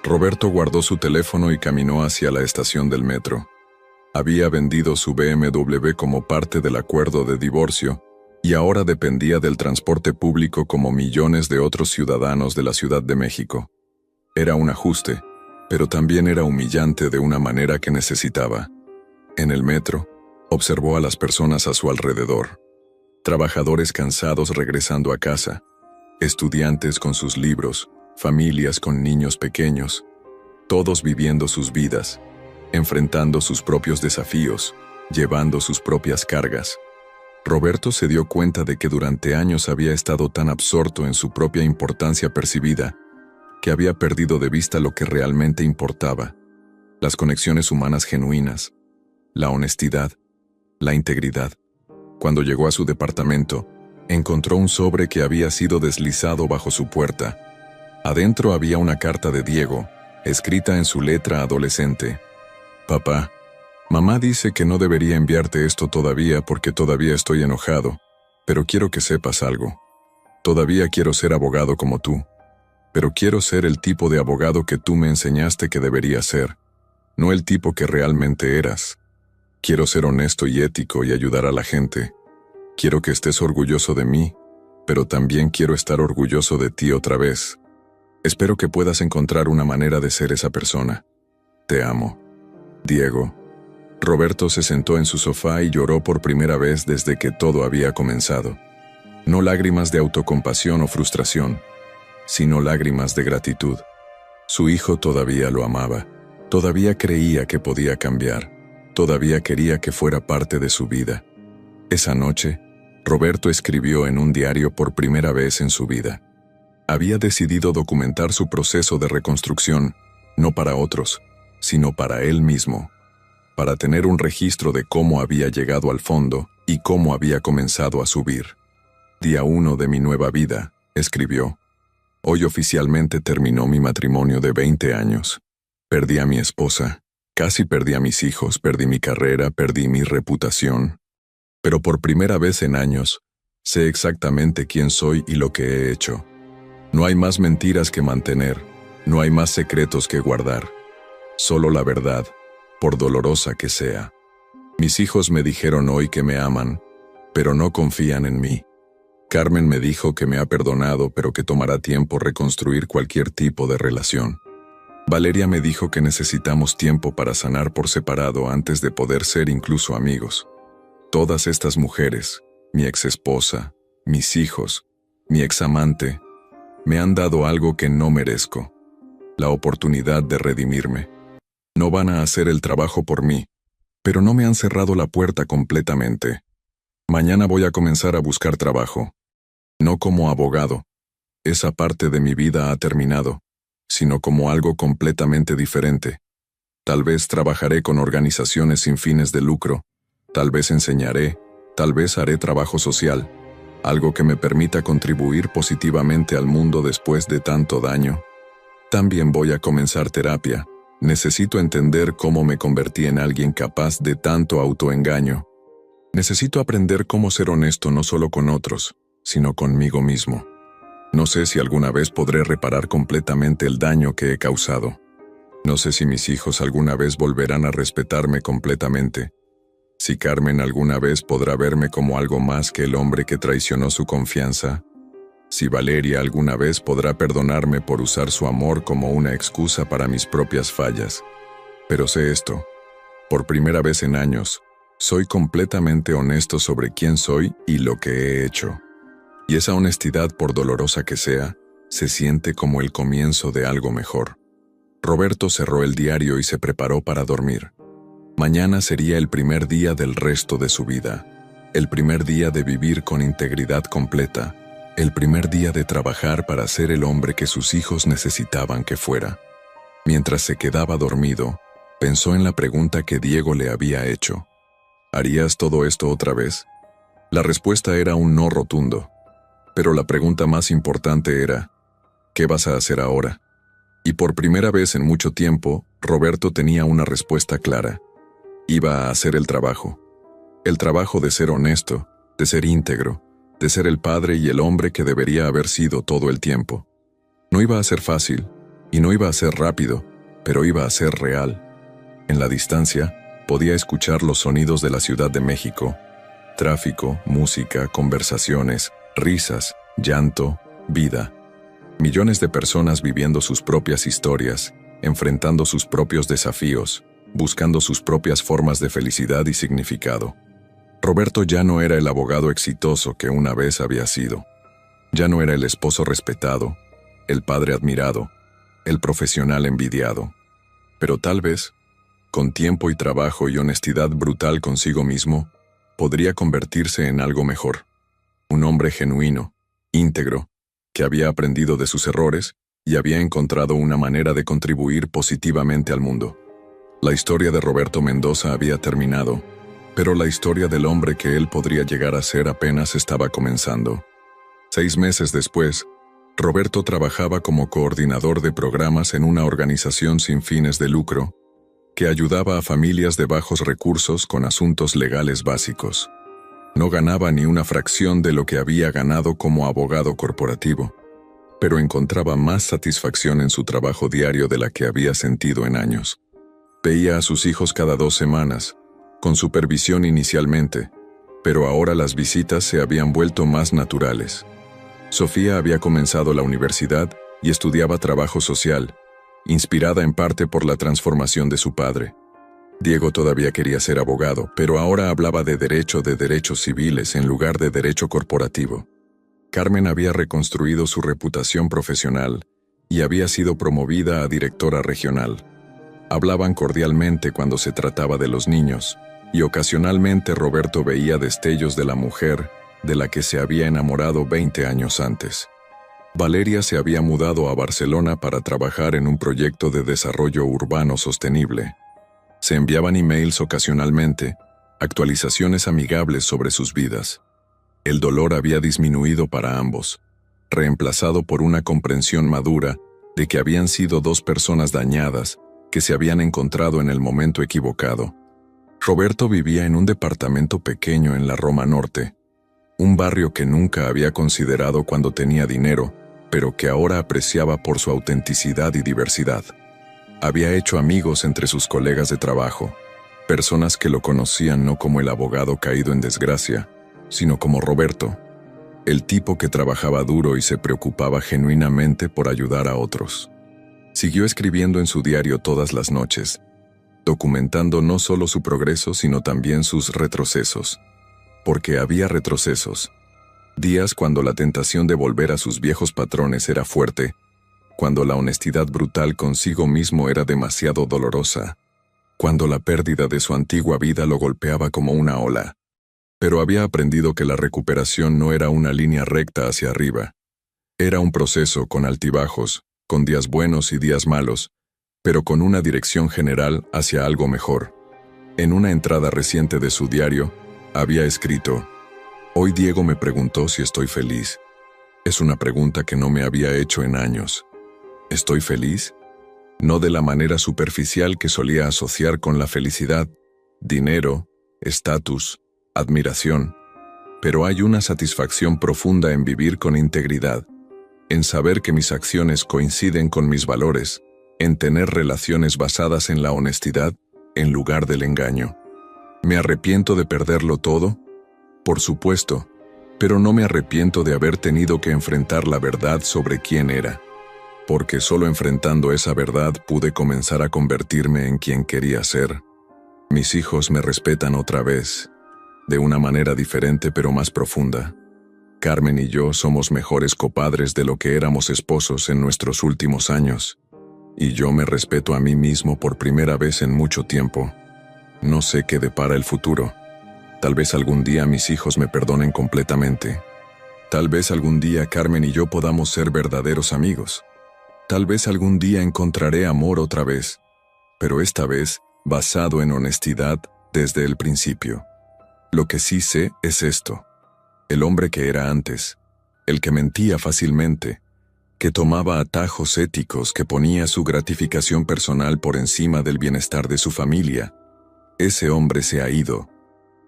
Roberto guardó su teléfono y caminó hacia la estación del metro. Había vendido su BMW como parte del acuerdo de divorcio y ahora dependía del transporte público como millones de otros ciudadanos de la Ciudad de México. Era un ajuste, pero también era humillante de una manera que necesitaba. En el metro, observó a las personas a su alrededor. Trabajadores cansados regresando a casa, estudiantes con sus libros, familias con niños pequeños, todos viviendo sus vidas, enfrentando sus propios desafíos, llevando sus propias cargas. Roberto se dio cuenta de que durante años había estado tan absorto en su propia importancia percibida, que había perdido de vista lo que realmente importaba: las conexiones humanas genuinas, la honestidad, la integridad. Cuando llegó a su departamento, encontró un sobre que había sido deslizado bajo su puerta. Adentro había una carta de Diego, escrita en su letra adolescente. Papá, mamá dice que no debería enviarte esto todavía porque todavía estoy enojado, Pero quiero que sepas algo. Todavía quiero ser abogado como tú, pero quiero ser el tipo de abogado que tú me enseñaste que debería ser, no el tipo que realmente eras. Quiero ser honesto y ético y ayudar a la gente. Quiero que estés orgulloso de mí, pero también quiero estar orgulloso de ti otra vez. Espero que puedas encontrar una manera de ser esa persona. Te amo. Diego. Roberto se sentó en su sofá y lloró por primera vez desde que todo había comenzado. No lágrimas de autocompasión o frustración, sino lágrimas de gratitud. Su hijo todavía lo amaba, todavía creía que podía cambiar, todavía quería que fuera parte de su vida. Esa noche, Roberto escribió en un diario por primera vez en su vida. Había decidido documentar su proceso de reconstrucción, no para otros, sino para él mismo, para tener un registro de cómo había llegado al fondo y cómo había comenzado a subir. Día 1 de mi nueva vida, escribió. Hoy oficialmente terminó mi matrimonio de 20 años. Perdí a mi esposa, casi perdí a mis hijos, perdí mi carrera, perdí mi reputación. Pero por primera vez en años, sé exactamente quién soy y lo que he hecho. No hay más mentiras que mantener, no hay más secretos que guardar. Solo la verdad, por dolorosa que sea. Mis hijos me dijeron hoy que me aman, pero no confían en mí. Carmen me dijo que me ha perdonado, pero que tomará tiempo reconstruir cualquier tipo de relación. Valeria me dijo que necesitamos tiempo para sanar por separado antes de poder ser incluso amigos. Todas estas mujeres, mi exesposa, mis hijos, mi examante, me han dado algo que no merezco, la oportunidad de redimirme. No van a hacer el trabajo por mí, pero no me han cerrado la puerta completamente. Mañana voy a comenzar a buscar trabajo. No como abogado, esa parte de mi vida ha terminado, sino como algo completamente diferente. Tal vez trabajaré con organizaciones sin fines de lucro, tal vez enseñaré, tal vez haré trabajo social, algo que me permita contribuir positivamente al mundo después de tanto daño. También voy a comenzar terapia. Necesito entender cómo me convertí en alguien capaz de tanto autoengaño. Necesito aprender cómo ser honesto no solo con otros, sino conmigo mismo. No sé si alguna vez podré reparar completamente el daño que he causado. No sé si mis hijos alguna vez volverán a respetarme completamente. Si Carmen alguna vez podrá verme como algo más que el hombre que traicionó su confianza. Si Valeria alguna vez podrá perdonarme por usar su amor como una excusa para mis propias fallas. Pero sé esto. Por primera vez en años, soy completamente honesto sobre quién soy y lo que he hecho. Y esa honestidad, por dolorosa que sea, se siente como el comienzo de algo mejor. Roberto cerró el diario y se preparó para dormir. Mañana sería el primer día del resto de su vida, el primer día de vivir con integridad completa, el primer día de trabajar para ser el hombre que sus hijos necesitaban que fuera. Mientras se quedaba dormido, pensó en la pregunta que Diego le había hecho. ¿Harías todo esto otra vez? La respuesta era un no rotundo. Pero la pregunta más importante era, ¿qué vas a hacer ahora? Y por primera vez en mucho tiempo, Roberto tenía una respuesta clara. Iba a hacer el trabajo de ser honesto, de ser íntegro, de ser el padre y el hombre que debería haber sido todo el tiempo. No iba a ser fácil, y no iba a ser rápido, pero iba a ser real. En la distancia, podía escuchar los sonidos de la Ciudad de México. Tráfico, música, conversaciones, risas, llanto, vida. Millones de personas viviendo sus propias historias, enfrentando sus propios desafíos, buscando sus propias formas de felicidad y significado. Roberto ya no era el abogado exitoso que una vez había sido. Ya no era el esposo respetado, el padre admirado, el profesional envidiado. Pero tal vez, con tiempo y trabajo y honestidad brutal consigo mismo, podría convertirse en algo mejor. Un hombre genuino, íntegro, que había aprendido de sus errores y había encontrado una manera de contribuir positivamente al mundo. La historia de Roberto Mendoza había terminado, pero la historia del hombre que él podría llegar a ser apenas estaba comenzando. 6 meses después, Roberto trabajaba como coordinador de programas en una organización sin fines de lucro que ayudaba a familias de bajos recursos con asuntos legales básicos. No ganaba ni una fracción de lo que había ganado como abogado corporativo, pero encontraba más satisfacción en su trabajo diario de la que había sentido en años. Veía a sus hijos cada 2 semanas, con supervisión inicialmente, pero ahora las visitas se habían vuelto más naturales. Sofía había comenzado la universidad y estudiaba trabajo social, inspirada en parte por la transformación de su padre. Diego todavía quería ser abogado, pero ahora hablaba de derechos civiles en lugar de derecho corporativo. Carmen había reconstruido su reputación profesional y había sido promovida a directora regional. Hablaban cordialmente cuando se trataba de los niños, y ocasionalmente Roberto veía destellos de la mujer de la que se había enamorado 20 años antes. Valeria se había mudado a Barcelona para trabajar en un proyecto de desarrollo urbano sostenible. Se enviaban emails ocasionalmente, actualizaciones amigables sobre sus vidas. El dolor había disminuido para ambos, reemplazado por una comprensión madura de que habían sido 2 personas dañadas que se habían encontrado en el momento equivocado. Roberto vivía en un departamento pequeño en la Roma Norte, un barrio que nunca había considerado cuando tenía dinero, pero que ahora apreciaba por su autenticidad y diversidad. Había hecho amigos entre sus colegas de trabajo, personas que lo conocían no como el abogado caído en desgracia, sino como Roberto, el tipo que trabajaba duro y se preocupaba genuinamente por ayudar a otros. Siguió escribiendo en su diario todas las noches, documentando no solo su progreso sino también sus retrocesos. Porque había retrocesos. Días cuando la tentación de volver a sus viejos patrones era fuerte, cuando la honestidad brutal consigo mismo era demasiado dolorosa, cuando la pérdida de su antigua vida lo golpeaba como una ola. Pero había aprendido que la recuperación no era una línea recta hacia arriba. Era un proceso con altibajos, con días buenos y días malos, pero con una dirección general hacia algo mejor. En una entrada reciente de su diario, había escrito: «Hoy Diego me preguntó si estoy feliz. Es una pregunta que no me había hecho en años. ¿Estoy feliz? No de la manera superficial que solía asociar con la felicidad, dinero, estatus, admiración. Pero hay una satisfacción profunda en vivir con integridad, en saber que mis acciones coinciden con mis valores, en tener relaciones basadas en la honestidad en lugar del engaño. ¿Me arrepiento de perderlo todo? Por supuesto, pero no me arrepiento de haber tenido que enfrentar la verdad sobre quién era, porque solo enfrentando esa verdad pude comenzar a convertirme en quien quería ser. Mis hijos me respetan otra vez, de una manera diferente pero más profunda. Carmen y yo somos mejores copadres de lo que éramos esposos en nuestros últimos años, y yo me respeto a mí mismo por primera vez en mucho tiempo. No sé qué depara el futuro. Tal vez algún día mis hijos me perdonen completamente. Tal vez algún día Carmen y yo podamos ser verdaderos amigos. Tal vez algún día encontraré amor otra vez, pero esta vez basado en honestidad desde el principio. Lo que sí sé es esto: el hombre que era antes, el que mentía fácilmente, que tomaba atajos éticos, que ponía su gratificación personal por encima del bienestar de su familia, ese hombre se ha ido.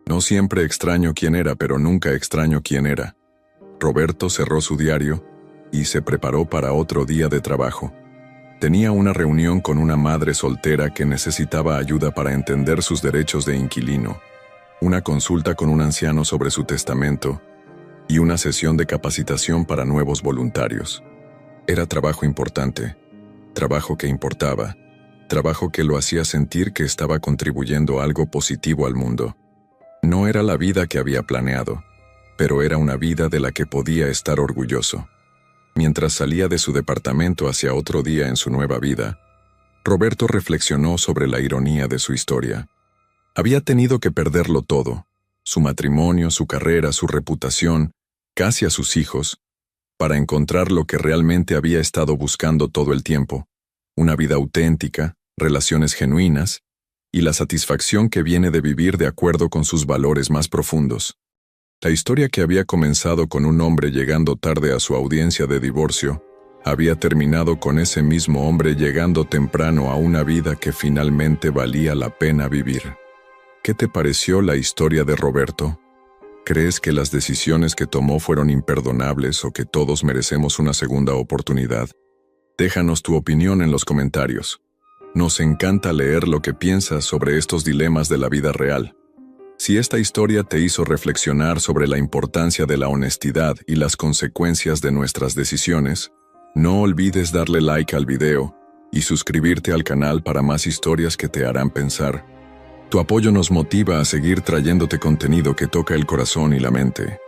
No siempre extraño quién era, pero nunca extraño quién era. Roberto cerró su diario y se preparó para otro día de trabajo. Tenía una reunión con una madre soltera que necesitaba ayuda para entender sus derechos de inquilino, una consulta con un anciano sobre su testamento y una sesión de capacitación para nuevos voluntarios. Era trabajo importante, trabajo que importaba, trabajo que lo hacía sentir que estaba contribuyendo algo positivo al mundo. No era la vida que había planeado, pero era una vida de la que podía estar orgulloso. Mientras salía de su departamento hacia otro día en su nueva vida, Roberto reflexionó sobre la ironía de su historia. Había tenido que perderlo todo: su matrimonio, su carrera, su reputación, casi a sus hijos, para encontrar lo que realmente había estado buscando todo el tiempo: una vida auténtica, relaciones genuinas y la satisfacción que viene de vivir de acuerdo con sus valores más profundos. La historia, que había comenzado con un hombre llegando tarde a su audiencia de divorcio, había terminado con ese mismo hombre llegando temprano a una vida que finalmente valía la pena vivir. ¿Qué te pareció la historia de Roberto? ¿Crees que las decisiones que tomó fueron imperdonables o que todos merecemos una segunda oportunidad? Déjanos tu opinión en los comentarios. Nos encanta leer lo que piensas sobre estos dilemas de la vida real. Si esta historia te hizo reflexionar sobre la importancia de la honestidad y las consecuencias de nuestras decisiones, no olvides darle like al video y suscribirte al canal para más historias que te harán pensar. Tu apoyo nos motiva a seguir trayéndote contenido que toca el corazón y la mente.